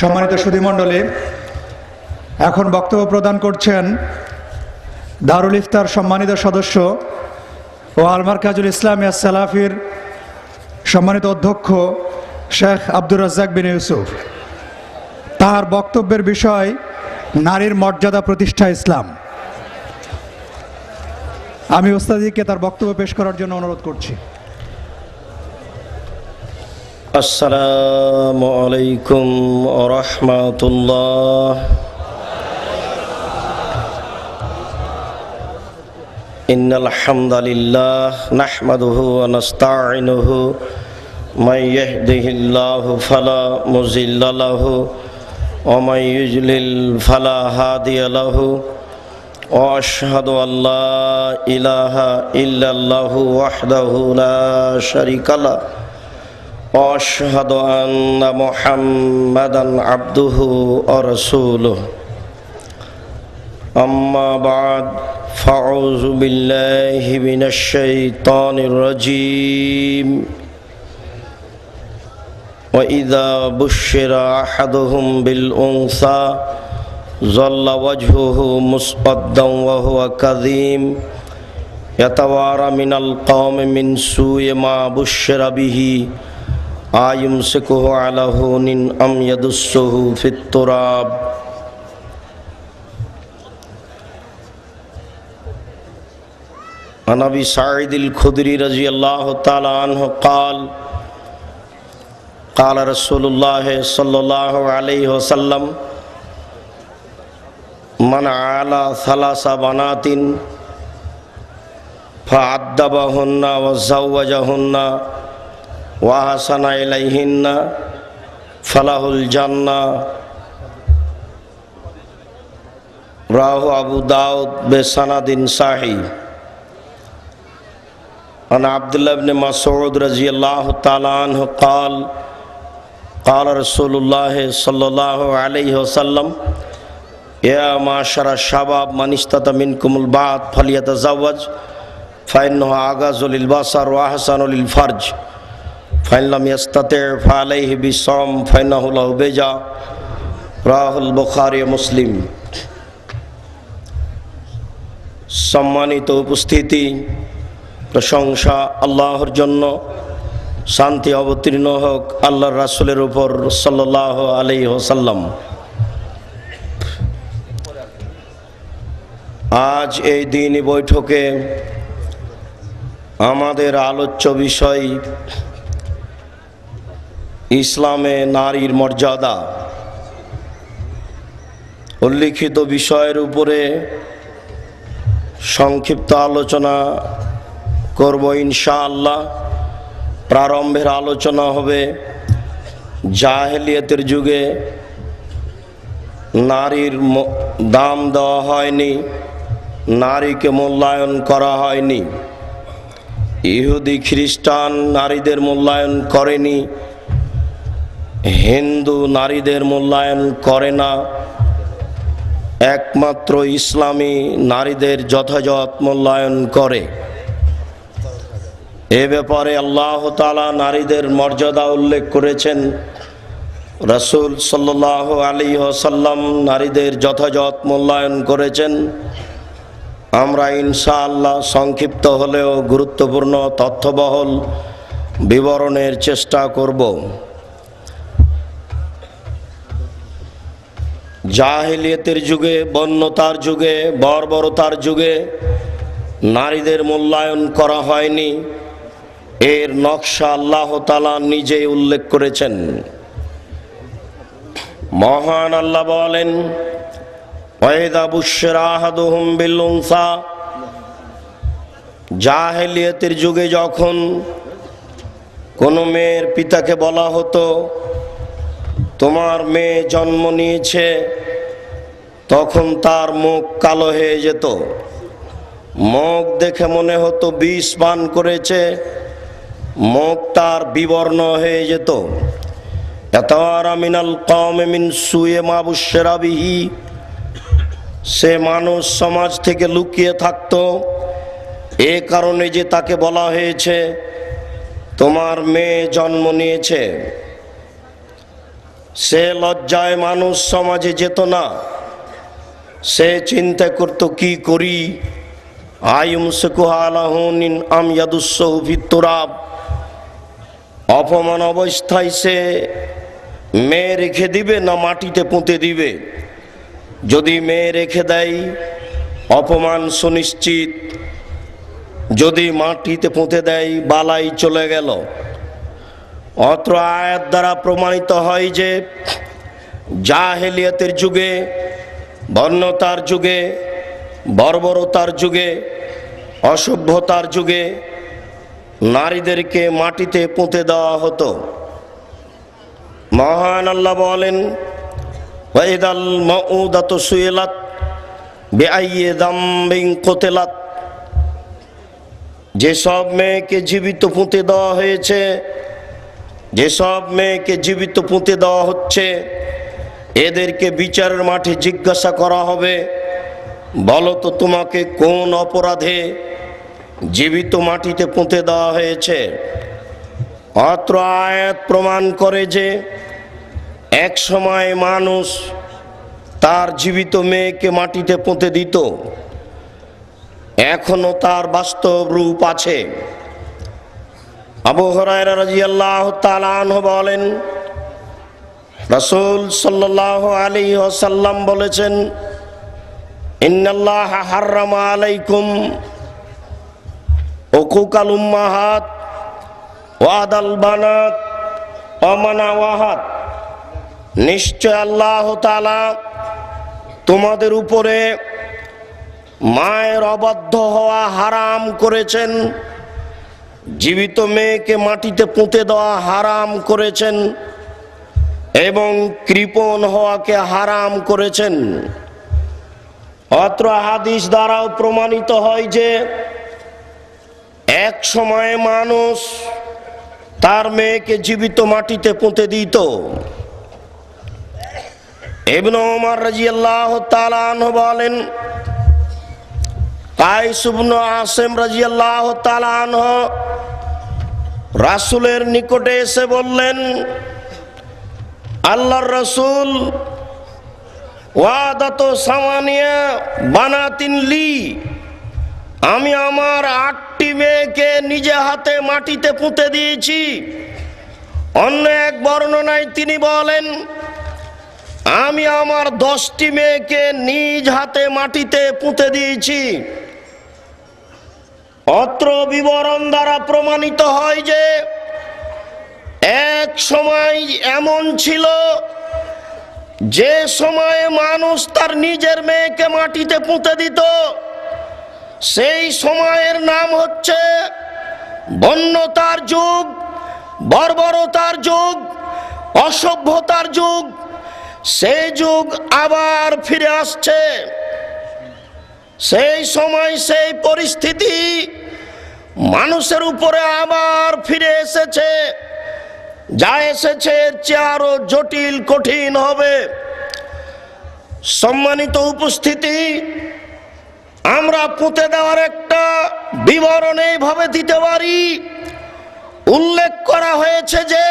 সম্মানিত সুধীমণ্ডলী, এখন বক্তব্য প্রদান করছেন দারুল ইফতার সম্মানিত সদস্য ও আল মারকাজুল ইসলামিয়া সালাফির সম্মানিত অধ্যক্ষ শেখ আব্দুর রাজ্জাক বিন ইউসুফ। তার বক্তব্যের বিষয় নারীর মর্যাদা প্রতিষ্ঠা ইসলাম। আমি ওস্তাদিকে তার বক্তব্য পেশ করার জন্য অনুরোধ করছি। আসসালামু আলাইকুম ওয়া রাহমাতুল্লাহ। ইন্নাল হামদালিল্লাহ নাহমাদুহু ওয়া নাস্তাঈনুহু মান ইয়াহদিহিল্লাহু ফালা মুযিল্লা লাহু ওয়া মান ইউযলিল ফালা হাদিয়া লাহু ওয়া আশহাদু আল্লা ইলাহা ইল্লাল্লাহু ওয়াহদাহু লা শারীকা লাহু وأشهد أن محمدا عبده ورسوله أما بعد فأعوذ بالله من الشيطان الرجيم وإذا بشر أحدهم بالأنثى ظل وجهه مسودا وهو كظيم يتوارى من القوم من سوء ما بشر به আয়ুমসিকুহু আলা হুনিন আম ইয়াদুসসুহু ফিত তুরাব। আন আবি সাঈদিল খুদরি রাদিয়াল্লাহু তাআলা আনহু قال قال رسول الله صلى الله عليه وسلم من عالى ثلاث بنات فعدبهن وزوجهن ওয়াহাসানা ইলাইহিন্না ফালাহুল জান্নাহ। রাহু আবু দাউদ বেসানাদিন সাহি। আন আব্দুল্লাহ ইবনে মাসউদ রাদিয়াল্লাহু তাআলা আনহু قال قال رسول الله صلى الله عليه وسلم يا معشر الشباب من استطاع منكم الباءة فليتزوج فإنه أغض للبصر وأحسن للفرج فإن لم يستطع فعليه بالصوم فإنه له وجاء رواه البخاري ومسلم। সম্মানিত উপস্থিতি, প্রশংসা আল্লাহর জন্য, শান্তি অবতীর্ণ হোক আল্লাহর রাসূলের উপর সাল্লাল্লাহু আলাইহি ওয়াসাল্লাম। আজ এই দিনই বৈঠকে আমাদের আলোচ্য বিষয় ইসলামে নারীর মর্যাদা। উল্লিখিত বিষয়ের উপরে সংক্ষিপ্ত আলোচনা করব ইনশাআল্লাহ। প্রারম্ভের আলোচনা হবে জাহেলিয়াতের যুগে নারীর দাম দেওয়া হয়নি, নারীকে মূল্যায়ন করা হয়নি। ইহুদি খ্রিস্টান নারীদের মূল্যায়ন করেনি, হিন্দু নারীদের মূল্যায়ন করে না, একমাত্র ইসলামী নারীদের যথাযথ মূল্যায়ন করে। এ ব্যাপারে আল্লাহ তাআলা নারীদের মর্যাদা উল্লেখ করেছেন। রাসূল সাল্লাল্লাহু আলাইহি ওয়াসাল্লাম নারীদের যথাযথ মূল্যায়ন করেছেন। আমরা ইনশাআল্লাহ সংক্ষিপ্ত হলেও গুরুত্বপূর্ণ তথ্যবহুল বিবরণের চেষ্টা করব। জাহেলিয়াতের যুগে, বন্যতার যুগে, বর্বরতার যুগে নারীদের মূল্যায়ন করা হয়নি। এর নকশা আল্লাহ তাআলা নিজেই উল্লেখ করেছেন। মহান আল্লাহ বলেন, ওয়াইদা বুশিরা আহাদুহুম বিল উনসা। জাহেলিয়াতের যুগে যখন কোনো মেয়ের পিতাকে বলা হতো তোমার মেয়ে জন্ম নিয়েছে, তখন তার মুখ কালো হয়ে যেত। মুখ দেখে মনে হতো বিষ পান করেছে, মুখ তার বিবর্ণ হয়ে যেত। ইয়াতাওয়ারা মিনাল কওমি মিন সুয়ে মা বুশিরা বিহি। সে মানুষ সমাজ থেকে লুকিয়ে থাকতো এ কারণে যে তাকে বলা হয়েছে তোমার মেয়ে জন্ম নিয়েছে। সে লজ্জায় মানুষ সমাজে যেত না। সে চিন্তা করত কি করি, আয়ুমসকুহালাহুনিন আম ইয়াদুসসহু ফিত-তুরাব। অপমান অবস্থায় সে মেয়ে রেখে দিবে না মাটিতে পুঁতে দিবে। যদি মেয়ে রেখে দেয় অপমান সুনিশ্চিত, যদি মাটিতে পুঁতে দেয় বালাই চলে গেল। অত্র আয়াত দ্বারা প্রমাণিত হয় যে জাহেলিয়াতের যুগে, বর্ণতার যুগে, বর্বরতার যুগে, অসভ্যতার যুগে নারীদেরকে মাটিতে পুঁতে দেওয়া হতো। মহান আল্লাহ বলেন, ওয়াইদাল মাউদাতু সুইলাত বিআইয়ি যামবিন কুতিলাত। যেসব মেয়েকে জীবিত পুঁতে দেওয়া হয়েছে, যেসব মেয়েকে জীবিত পুঁতে দেওয়া হচ্ছে, এদেরকে বিচারের মাঠে জিজ্ঞাসা করা হবে, বলো তো তোমাকে কোন অপরাধে জীবিত মাটিতে পুঁতে দেওয়া হয়েছে। অত্র আয়াত প্রমাণ করে যে এক সময় মানুষ তার জীবিত মেয়েকে মাটিতে পুঁতে দিত, এখনো তার বাস্তব রূপ আছে। আবু হুরায়রা রাদিয়াল্লাহু তাআলা আনহু বলেন, রাসূল সাল্লাল্লাহু আলাইহি ওয়াসাল্লাম বলেছেন, ইন্নাল্লাহা হাররামা আলাইকুম উকুকাল উম্মাহাত ওয়াদাল বানাত ওয়া মানাওয়াহাত। নিশ্চয় আল্লাহ তাআলা তোমাদের উপরে মায়ের অবাধ্য হওয়া হারাম করেছেন, জীবিত মেয়েকে মাটিতে পুঁতে দেওয়া হারাম করেছেন এবং কৃপণ হওয়াকে হারাম করেছেন। অত্র হাদিস দ্বারাও প্রমাণিত হয় যে এক সময় মানুষ তার মেয়েকে জীবিত মাটিতে পুঁতে দিত। ইবনে ওমর রাদিয়াল্লাহু তাআলা আনহু বলেন, কায়েস ইবনে আসিম রাদিয়াল্লাহু তাআলা আনহু রাসূলের নিকটে এসে বললেন, আল্লাহর রাসূল, ওয়াদাতু সামানিয়া বানাতিন লি, আমি আমার 8টি মেয়েকে নিজে হাতে মাটিতে পুঁতে দিয়েছি। অন্য এক বর্ণনায় তিনি বলেন, আমি আমার 10টি মেয়েকে নিজ হাতে মাটিতে পুঁতে দিয়েছি। অত্র বিবরণ দ্বারা প্রমাণিত হয় যে এক সময় এমন ছিল যে সময়ে মানুষ তার নিজের মেয়েকে মাটিতে পুঁতে দিত। সেই সময়ের নাম হচ্ছে বন্যতার যুগ, বর্বরতার যুগ, অসভ্যতার যুগ। সেই যুগ আবার ফিরে আসছে। সেই সময় সেই পরিস্থিতি মানুষের উপরে আবার ফিরে এসেছে। যা এসেছে এর চেয়ে আরো জটিল কঠিন হবে। সম্মানিত উপস্থিতি, আমরা পুঁতে দেওয়ার একটা বিবরণ এইভাবে দিতে পারি। উল্লেখ করা হয়েছে যে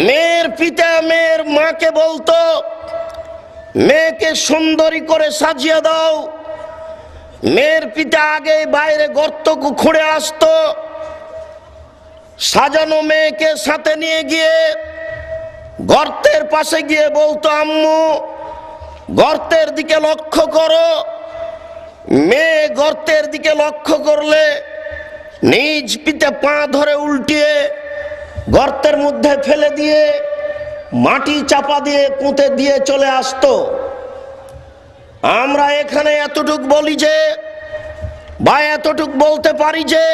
মেয়ের পিতা মেয়ের মাকে বলতো, মেয়েকে সুন্দরী করে সাজিয়ে দাও। মেয়ের পিতা আগে বাইরে গর্ত খুঁড়ে আসতো, সাজানো মেয়েকে সাথে নিয়ে গিয়ে গর্তের পাশে গিয়ে বলতো, আম্মু গর্তের দিকে লক্ষ্য করো। মেয়ে গর্তের দিকে লক্ষ্য করলে নিজ পিতা পা ধরে উল্টিয়ে গর্তের মধ্যে ফেলে দিয়ে মাটি চাপা দিয়ে পুঁতে দিয়ে চলে আসতো। আমরা এখানে এতটুক বলি যে, বা এতটুক বলতে পারি যে,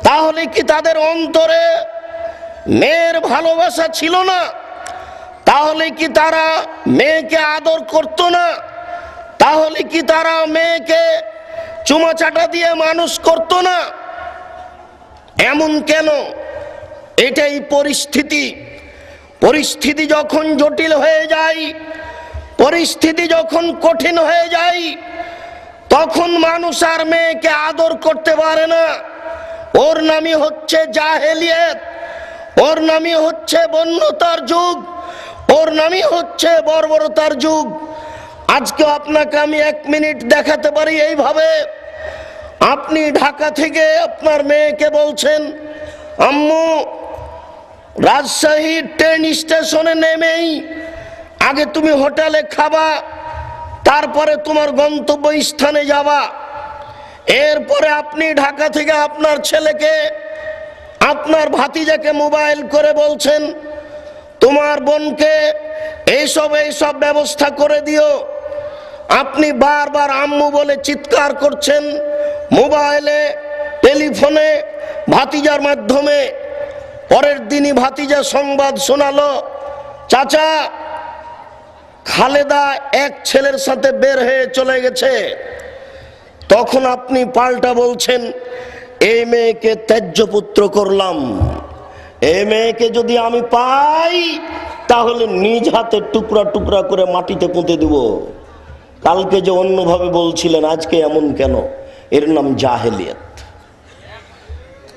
তাহলে কি তাদের অন্তরে মেয়ের ভালোবাসা ছিল না? তাহলে কি তারা মেয়েকে আদর করত না? তাহলে কি তারা মেয়েকে চুমা চাটা দিয়ে মানুষ করত না? এমন কেন? এটাই পরিস্থিতি। পরিস্থিতি যখন জটিল হয়ে যায়, পরিস্থিতি যখন কঠিন হয়ে যায়, তখন মানুষ আর মেয়েকে আদর করতে পারে না। ওর নামই হচ্ছে জাহেলিয়াত, ওর নামই হচ্ছে বন্যতার যুগ, ওর নামই হচ্ছে বর্বরতার যুগ। আজকে আপনাকে আমি 1 মিনিট দেখাতে পারি এইভাবে। আপনি ঢাকা থেকে আপনার মেয়েকে বলছেন, আম্মু রাজশাহী ট্রেন স্টেশনে নেমেই আগে তুমি হোটেলে খাবা, তারপরে তোমার গন্তব্য স্থানে যাবা। এরপরে আপনি ঢাকা থেকে আপনার ছেলেকে, আপনার ভাতিজাকে মোবাইল করে বলছেন, তোমার বোনকে এইসব ব্যবস্থা করে দিও। আপনি বারবার আম্মু বলে চিৎকার করছেন মোবাইলে, টেলিফোনে, ভাতিজার মাধ্যমে। পরের দিনই ভাতিজা সংবাদ শোনালো, চাচা খালেদা এক ছেলের সাথে বের হয়ে চলে গেছে। তখন আপনি পাল্টা বলছেন, এই মেয়েকে ত্যায্য পুত্র করলাম, এই মেয়েকে যদি আমি পাই তাহলে নিজ হাতে টুকরা টুকরা করে মাটিতে পুঁতে দেব। কালকে যে অন্যভাবে বলছিলেন, আজকে এমন কেন? এর নাম জাহেলিয়াত।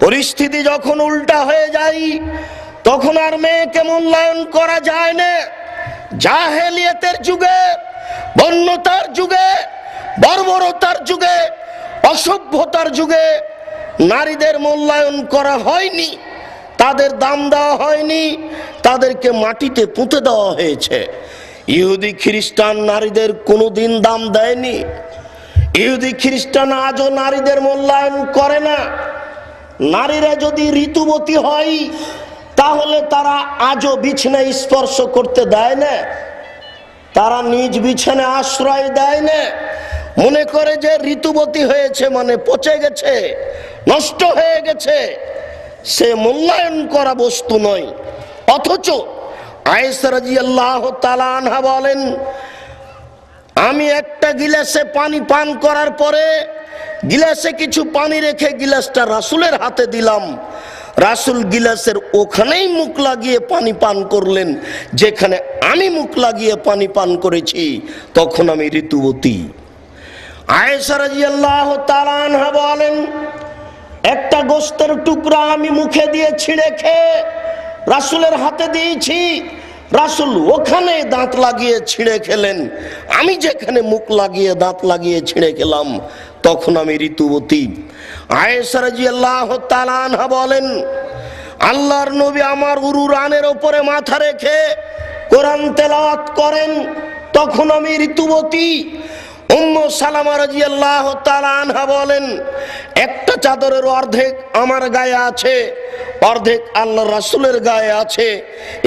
পরিস্থিতি যখন উল্টা হয়ে যায় তখন আর মেয়েকে মূল্যায়ন করা যায় না। জাহেলিয়াতের যুগে, বন্যতার যুগে, বর্বরতার যুগে, অসভ্যতার যুগে নারীদের মূল্যায়ন করা হয়নি, তাদের দাম দেওয়া হয়নি, তাদেরকে মাটিতে পুঁতে দেওয়া হয়েছে। ইহুদি খ্রিস্টান নারীদের কোনোদিন দাম দেয়নি। ইহুদি খ্রিস্টান আজও নারীদের মূল্যায়ন করে না। নারীরা যদি ঋতুবতী হয় তাহলে তারা আজও বিছানায় স্পর্শ করতে দেয় না, তারা নিজ বিছানায় আশ্রয় দেয় না। মনে করে যে ঋতুবতী হয়েছে মানে পচে গেছে, নষ্ট হয়ে গেছে, সে মূল্যায়ন করা বস্তু নয়। অথচ আয়েশা রাদিয়াল্লাহু তাআলা আনহা বলেন, আমি একটা গিলাসে পানি পান করার পরে গিলাসে কিছু পানি রেখে গিলাসটা রাসূলের হাতে দিলাম, রাসূল গিলাসের ওখানেই মুখ লাগিয়ে পানি পান করলেন যেখানে আমি মুখ লাগিয়ে পানি পান করেছি, তখন আমি ঋতুবতী। আয়েশা রাদিয়াল্লাহু তাআলা আনহা বলেন, একটা গোশতের টুকরা আমি মুখে দিয়ে ছিঁড়ে খেয়ে রাসূলের হাতে দিয়েছি, রাসূল ওখানে দাঁত লাগিয়ে ছিঁড়ে খেলেন, আমি যেখানে মুখ লাগিয়ে দাঁত লাগিয়ে ছিঁড়ে খেলাম, তখন আমি ঋতুবতী। আয়েশা রাদিয়াল্লাহু তাআলা আনহা বলেন, আল্লাহর নবী আমার উরুরানের উপরে মাথা রেখে কোরআন তেলাওয়াত করেন, তখন আমি ঋতুবতী। উম্মু সালামা রাদিয়াল্লাহু তাআলা আনহা বলেন, একটা চাদরের অর্ধেক আমার গায়ে আছে, অর্ধেক আল্লাহর রাসূলের গায়ে আছে,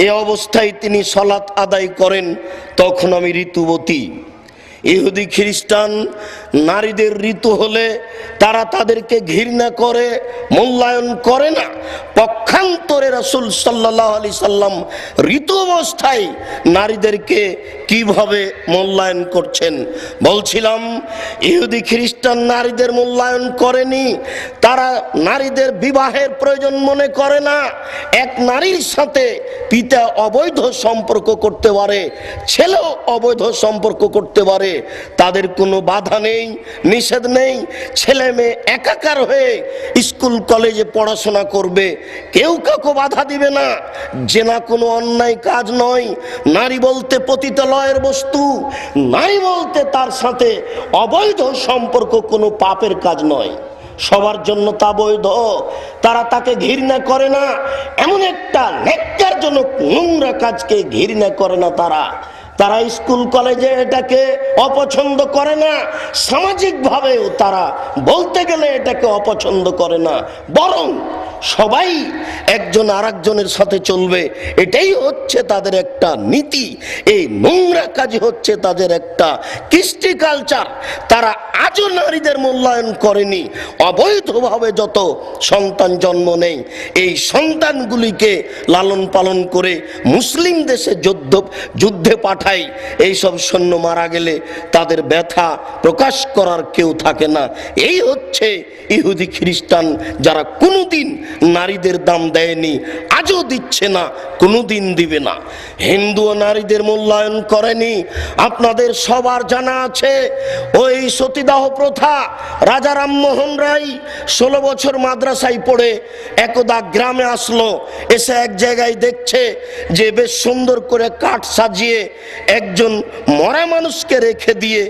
এই অবস্থায় তিনি সালাত আদায় করেন, তখন আমি ঋতুবতী। ইহুদি খ্রিস্টান নারীদের ঋতু হলে তারা তাদেরকে ঘৃণা করে, মূল্যায়ন করে না। পক্ষান্তরে রাসূল সাল্লাল্লাহু আলাইহি সাল্লাম ঋতু অবস্থায় নারীদেরকে কিভাবে মূল্যায়ন করছেন। বলছিলাম, ইহুদি খ্রিস্টান নারীদের মূল্যায়ন করেনি, তারা নারীদের বিবাহের প্রয়োজন মনে করে না। এক নারীর সাথে পিতা অবৈধ সম্পর্ক করতে পারে, ছেলেও অবৈধ সম্পর্ক করতে পারে, তাদের কোনো বাধা নেই, নিষেধ নেই। ছেলে মেয়ে একাকার হয়ে স্কুল কলেজে পড়াশোনা করবে, কেউ কাউকে বাধা দিবে না। জেনা কোনো অন্যায় কাজ নয়। নারী বলতে পতিতালয়ের বস্তু, নারী বলতে তার সাথে অবৈধ সম্পর্ক কোনো পাপের কাজ নয়, সবার জন্য তা বৈধ। তারা তাকে ঘৃণা করে না, এমন একটা ন্যাক্কারজনক নোংরা কাজকে ঘৃণা করে না। তারা স্কুল কলেজে এটাকে অপছন্দ করে না, সামাজিকভাবেও তারা বলতে গেলে এটাকে অপছন্দ করে না, বরং সবাই একজন আরেকজনের সাথে চলবে, এটাই হচ্ছে তাদের একটা নীতি। এই নোংরা কাজই হচ্ছে তাদের একটা কৃষ্টি কালচার। তারা আজও নারীদের মূল্যায়ন করেনি। অবৈধভাবে যত সন্তান জন্ম নেয়, এই সন্তানগুলিকে লালন পালন করে মুসলিম দেশে যুদ্ধে পাঠায়। এইসব সৈন্য মারা গেলে তাদের ব্যথা প্রকাশ করার কেউ থাকে না। এই হচ্ছে ইহুদি খ্রিস্টান, যারা কোনোদিন নারীদের দাম দেয়নি, আজও দিচ্ছে না, কোনোদিন দিবে না। হিন্দুও নারীদের মূল্যায়ন করেনি। আপনাদের সবার জানা আছে ওই সতীদাহ প্রথা। রাজা রামমোহন রায় 16 বছর মাদ্রাসায় পড়ে একদা গ্রামে আসলো। এসে এক জায়গায় দেখছে যে বেশ সুন্দর করে কাঠ সাজিয়ে একজন মরা মানুষকে রেখে দিয়ে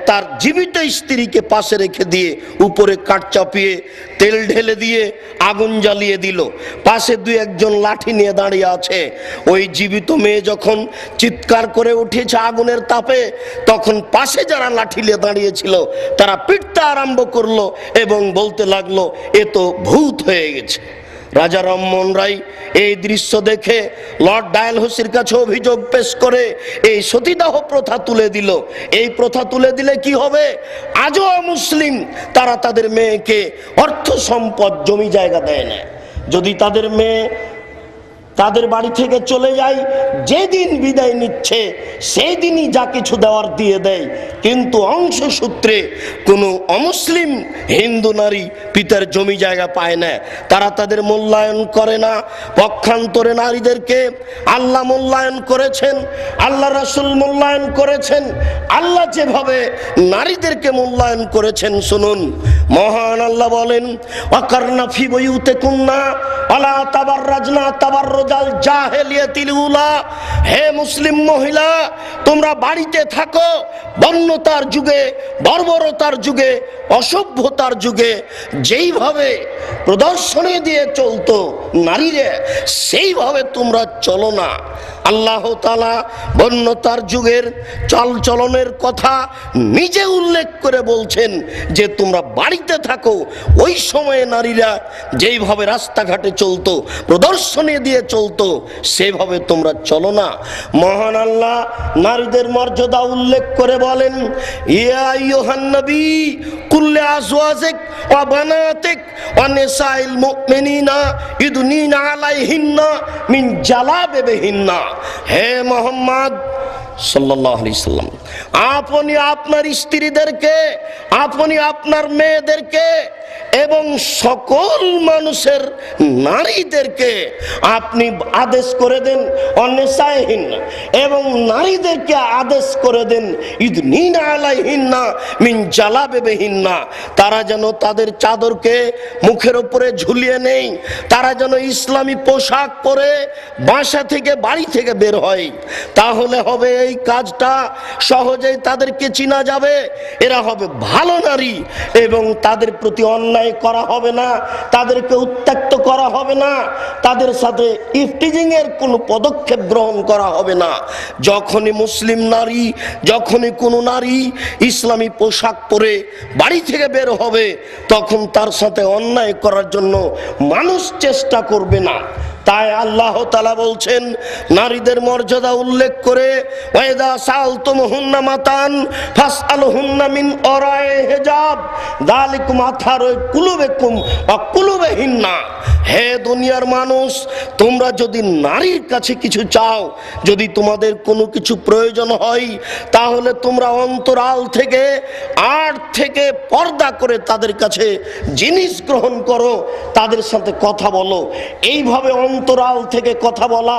তার জীবিত স্ত্রীকে পাশে রেখে দিয়ে উপরে কাঠ চাপিয়ে তেল ঢেলে দিয়ে আগুন জ্বালিয়ে দিল। পাশে দুই একজন লাঠি নিয়ে দাঁড়িয়ে আছে। ওই জীবিত মেয়ে যখন চিৎকার করে উঠেছে আগুনের তাপে, তখন পাশে যারা লাঠি নিয়ে দাঁড়িয়েছিল তারা পিটতে আরম্ভ করলো এবং বলতে লাগলো এ তো ভূত হয়ে গেছে। রাজা রামমোহন রায় এই দৃশ্য দেখে লর্ড ডায়ালহৌসির কাছে অভিযোগ পেশ করে এই সতীদাহ প্রথা তুলে দিল। এই প্রথা তুলে দিলে কি হবে? আজও মুসলিম তারা তাদের মেয়েকে অর্থ সম্পদ জমি জায়গা দেয় না। যদি তাদের মেয়ে তাদের বাড়ি থেকে চলে যায়, যেদিন বিদায় নিচ্ছে সেই দিনই যা কিছু দেওয়ার দিয়ে দেয়। কিন্তু অংশসূত্রে কোনো অমুসলিম হিন্দু নারী পিতার জমি জায়গা পায় না। তারা তাদের মূল্যায়ন করে না। পক্ষান্তরে নারীদেরকে আল্লাহ মূল্যায়ন করেছেন, আল্লাহ রাসূল মূল্যায়ন করেছেন। আল্লাহ যেভাবে নারীদেরকে মূল্যায়ন করেছেন শুনুন। মহান আল্লাহ বলেন, ওয়াকারনা ফি বুয়ুতিকুন্না ওয়ালা তাবাররাজনা তাবাররুজাল জাহিলিয়াতিল উলা। হে মুসলিম মহিলা, তোমরা বাড়িতে থাকো। বন্যতার যুগে, বর্বরতার যুগে, অসভ্যতার যুগে যেইভাবে প্রদর্শনী দিয়ে চলতো নারীরা, সেইভাবে তোমরা চলো না। আল্লাহ তাআলা বন্যতার যুগের চলনের কথা নিজে উল্লেখ করে বলছেন যে তোমরা বাড়িতে থাকো। ওই সময়ে নারীরা যেইভাবে রাস্তাঘাটে চলতো, প্রদর্শনী দিয়ে চলতো, সেভাবে তোমরা চলো না। মহান আল্লাহ নারীদের মর্যাদা উল্লেখ করে বলেন, ইয়া আইয়ুহান নবী কুল্লি আজওয়াজিক ওয়া বানাতিক ওয়া নিসাইল মুমিনিনা ইদনিনা আলাইহিন্না মিন জালাবিবিহিন্না। হে মুহাম্মদ সাল্লাল্লাহু আলাইহি সাল্লাম, আপনি আপনার স্ত্রীদেরকে, আপনি আপনার মেয়েদেরকে এবং সকল মানুষের নারীদেরকে আপনি আদেশ করে দেন অন্যসায়হীন, এবং নারীদেরকে আদেশ করে দেন ইদনিনা আলাইহিন্না মিন জালাবিবিহিন্না। তারা যেন তাদের চাদরকে মুখের উপরে ঝুলিয়ে নেই, তারা যেন ইসলামী পোশাক পরে বাসা থেকে বাড়ি থেকে বের হয়। তাহলে হবে এই কাজটা সহজেই তাদেরকে চিনা যাবে, এরা হবে ভালো নারী এবং তাদের প্রতি অন্যায় করা হবে না, তাদেরকে উত্ত্যক্ত করা হবে না, তাদের সাথে ইফটিজিং এর কোনো পদক্ষেপ গ্রহণ করা হবে না। যখনই মুসলিম নারী, যখনই কোনো নারী ইসলামী পোশাক পরে বাড়ি থেকে বের হবে, তখন তার সাথে অন্যায় করার জন্য মানুষ চেষ্টা করবে না। তাই আল্লাহ তাআলা বলছেন নারীদের মর্যাদা উল্লেখ করে, ওয়াইদা সালতুমুহুন্না মাতান ফাসআলুহুন্না মিন ওরায়ে হিজাব যালিকুম আতহারু কুলুবিকুম ওয়া কুলুবিহিন্না। হে দুনিয়ার মানুষ, তোমরা যদি নারীর কাছে কিছু চাও, যদি তোমাদের কোনো কিছু প্রয়োজন হয়, তাহলে তোমরা অন্তরাল থেকে আড় থেকে পর্দা করে তাদের কাছে জিনিস গ্রহণ করো, তাদের সাথে কথা বলো। এইভাবে অন্তরাল থেকে কথা বলা,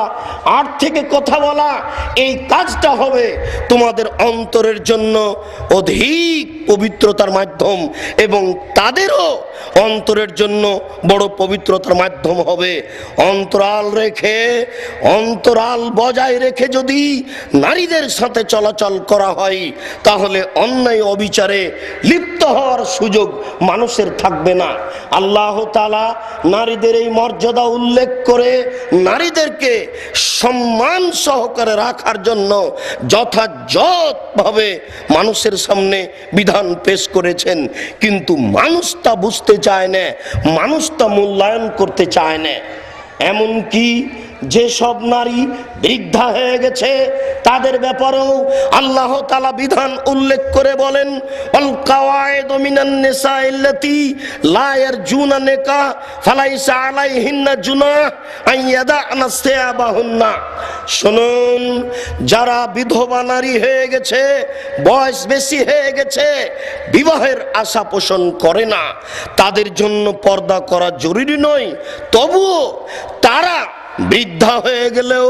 আড় থেকে কথা বলা, এই কাজটা হবে তোমাদের অন্তরের জন্য অধিক পবিত্রতার মাধ্যম এবং তাদেরও অন্তরের জন্য বড় পবিত্রতার মাধ্যম হবে। অন্তরাল রেখে, অন্তরাল বজায় রেখে যদি নারীদের সাথে চলাচল করা হয়, তাহলে অন্যায় অবিচারে লিপ্ত হওয়ার সুযোগ মানুষের থাকবে না। আল্লাহ তাআলা নারীদের এই মর্যাদা উল্লেখ করে নারীদেরকে সম্মান সহকারে রাখার জন্য যথাযথভাবে মানুষের সামনে বিধান পেশ করেছেন। কিন্তু মানুষ তা বুঝতে চায় না, মানুষ তা মূল্যায়ন করতে চায় না। এমনকি যেসব নারী বৃদ্ধা হয়ে গেছে তাদের ব্যাপারেও আল্লাহ তাআলা বিধান উল্লেখ করে বলেন, আল কাওয়াইদু মিনান নিসাইল্লাতি লা ইয়ারজুনা নিকাহ ফালাইসা আলাইহিন্না জুনাহ আন ইয়াদানা সিয়াবাহুন্না। শুনুন, যারা বিধবা নারী হয়ে গেছে, বয়স বেশি হয়ে গেছে, বিবাহের আশা পোষণ করে না, তাদের জন্য পর্দা করা জরুরি নয়। তবুও তারা বৃদ্ধা হয়ে গেলেও,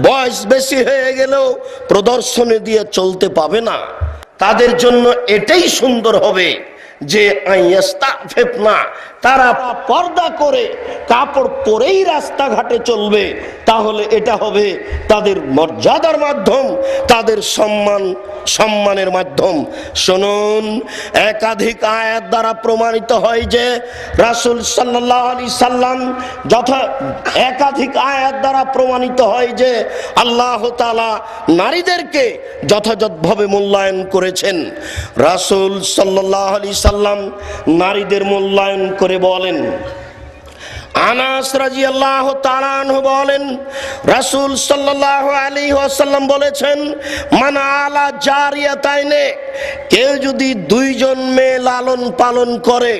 বয়স বেশি হয়ে গেলেও প্রদর্শনী দিয়ে চলতে পাবে না। তাদের জন্য এটাই সুন্দর হবে যে তারা পর্দা করে কাপড় পরেই রাস্তাঘাটে চলবে। তাহলে এটা হবে তাদের মর্যাদার মাধ্যম, তাদের সম্মানের মাধ্যম। শুনুন, একাধিক আয়াত দ্বারা প্রমাণিত হয় যে রাসূল সাল্লাল্লাহু আলাইহি সাল্লাম একাধিক আয়াত দ্বারা প্রমাণিত হয় যে আল্লাহ তাআলা নারীদেরকে যথাযথভাবে মূল্যায়ন করেছেন। রাসূল সাল্লাল্লাহু আলাইহি সাল্লাম নারীদের মূল্যায়ন করে বলেন, আনাস রাদিয়াল্লাহু তাআলা আনহু বলেন, রাসূল সাল্লাল্লাহু আলাইহি ওয়াসাল্লাম বলেছেন, মান আলা জারিয়াতাইনে, কেউ যদি দুইজন মেয়ে লালন পালন করে,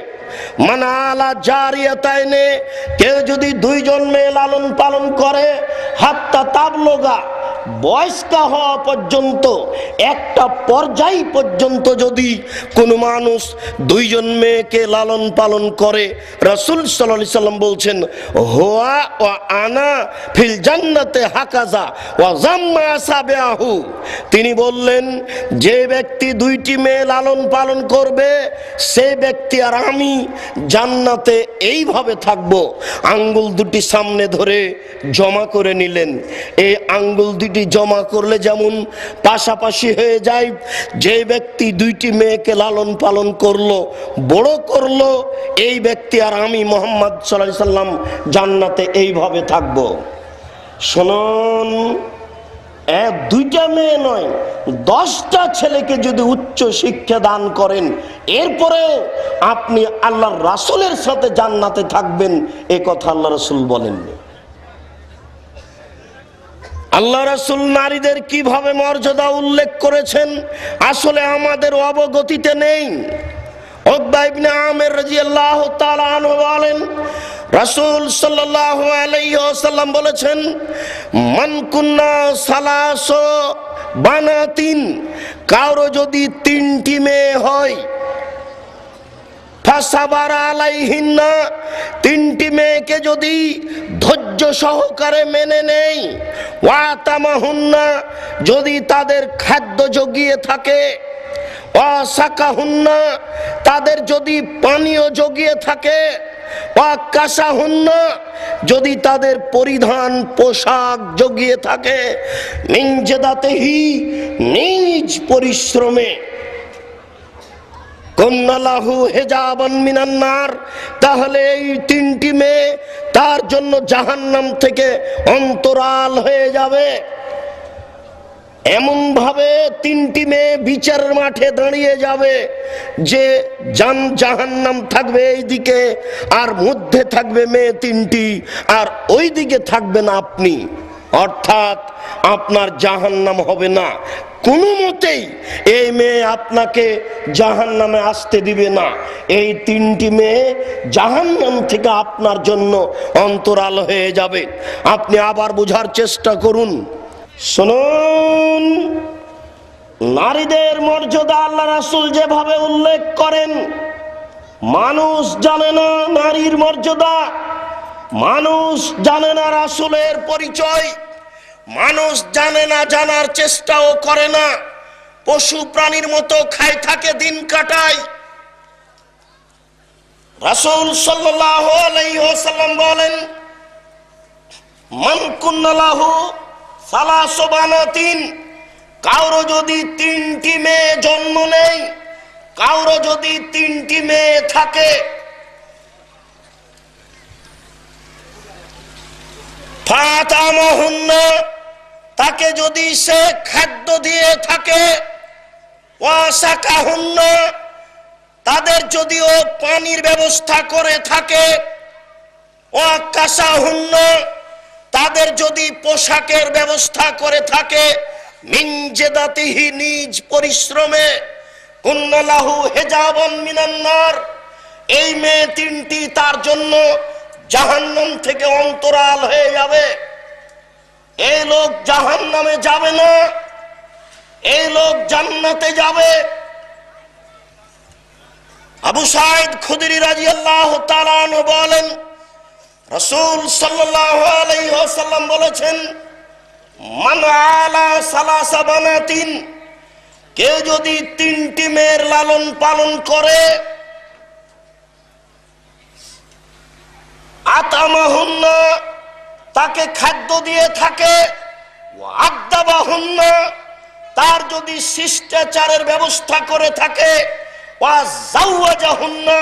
মান আলা জারিয়াতাইনে, কেউ যদি দুইজন মেয়ে লালন পালন করে, হাত্তা তাবলুগা, বয়স্কা হওয়া পর্যন্ত, একটা পর্যায় পর্যন্ত যদি কোনো মানুষ দুইজন মেয়েকে লালন পালন করে, রাসূল সাল্লাল্লাহু আলাইহি সাল্লাম বলছেন, হুয়া ওয়া আনা ফিল জান্নাতে হাকাজা ওয়া জাম্মা সাবিআহু। তিনি বললেন, যে ব্যক্তি দুইটি মেয়ে লালন পালন করবে, সে ব্যক্তি আর আমি জান্নাতে এইভাবে থাকবো। আঙ্গুল দুটি সামনে ধরে জমা করে নিলেন। এই আঙ্গুল দুটি জমা করলে যেমন পাশাপাশি হয়ে যায়, যে ব্যক্তি দুইটি মেয়েকে লালন পালন করলো, বড় করলো, এই ব্যক্তি আর আমি মুহাম্মদ সাল্লাল্লাহু আলাইহি সাল্লাম জান্নাতে এইভাবে থাকবো। শুনুন, দুইটা মেয়ে নয়, 10টা ছেলেকে যদি উচ্চ শিক্ষা দান করেন, এরপরেও আপনি আল্লাহর রাসূলের সাথে জান্নাতে থাকবেন, এ কথা আল্লাহ রাসূল বলেননি। আল্লাহ রাসূল নারীদের কিভাবে মর্যাদা উল্লেখ করেছেন আসলে আমাদের অবগতিতে নেই। উকবা ইবনে আমির রাদিয়াল্লাহু তাআলা আনহু বলেন, রাসূল সাল্লাল্লাহু আলাইহি ওয়াসাল্লাম বলেছেন, মান কুন্না সালাসু বানাতিন, কারো যদি 3টি মেয়ে হয়, ফাসাবারা আলাইহিন্না, 3টি মেয়েকে যদি ধৈর্য সহকারে মেনে নেই, ওয়া তামাহুন্না, যদি তাদের খাদ্য জগিয়ে থাকে, ওয়া সাকাহুন্না, তাদের যদি পানীয় জগিয়ে থাকে, ওয়া কাসাহুন্না, যদি তাদের পরিধান পোশাক জগিয়ে থাকে, মিন জাদাতিহি, নিজ পরিশ্রমে, কন্নালাহু হিজাবান মিনান নার, তাহলে এই 3টি মেয়ে তার জন্য জাহান্নাম থেকে অন্তরাল হয়ে যাবে। এমন ভাবে 3টি মেয়ে বিচারের মাঠে দাঁড়িয়ে যাবে যে জাহান্নাম থাকবে এইদিকে, আর মধ্যে থাকবে মেয়ে 3টি, আর ওই দিকে থাকবেন আপনি। অর্থাৎ আপনার জাহান্নাম হবে না। কোনো মতেই এই মেয়ে আপনাকে জাহান্নামে আসতে দিবে না। এই 3টি মেয়ে জাহান্নাম থেকে আপনার জন্য অন্তরাল হয়ে যাবে। আপনি আবার বোঝার চেষ্টা করুন। শুনুন, নারীদের মর্যাদা আল্লাহ রাসূল যেভাবে উল্লেখ করেন, মানুষ জানে না নারীর মর্যাদা, মানুষ জানে না রাসূলের পরিচয়, মানুষ জানে না, জানার চেষ্টাও করে না, পশু প্রাণীর মতো খায় থাকে, দিন কাটায়। রাসূল সাল্লাল্লাহু আলাইহি ওয়াসাল্লাম বলেন, মান কুন্না লাহু সালাসু বানাতিন, কারো যদি 3টি মেয়ে জন্ম নেয়, কারো যদি 3টি মেয়ে থাকে, ফাতামাহুন্না, তাকে যদি সে খাদ্য দিয়ে থাকে, ওয়াসাকাহুন্না, তাদের যদিও পানির ব্যবস্থা করে থাকে, ওয়াকাসাহুন্না, তাদের যদি পোশাকের ব্যবস্থা করে থাকে, মিন জাদাতিহি, নিজ পরিশ্রমে, কুন্নালাহু হিজাবান মিনান নার, এই মেয়ে 3টি তার জন্য জাহান্নাম থেকে অন্তরাল হয়ে যাবে। এই লোক জাহান্নামে যাবে না, এই লোক জান্নাতে যাবে। আবু সাঈদ খুদরি রাদিয়াল্লাহু তাআলা আনহু বলেন, রাসূল সাল্লাল্লাহু আলাইহি ওয়াসাল্লাম বলেছেন, মান আলা সালাসা বানাতিন, কেউ যদি 3টি মেয়ের লালন পালন করে, আতামাহুন্না, তাকে খাদ্য দিয়ে থাকে, আদাবাহুন্না, তার যদি শিষ্টাচারের ব্যবস্থা করে থাকে, ওয়াজাওয়াজাহুন্না,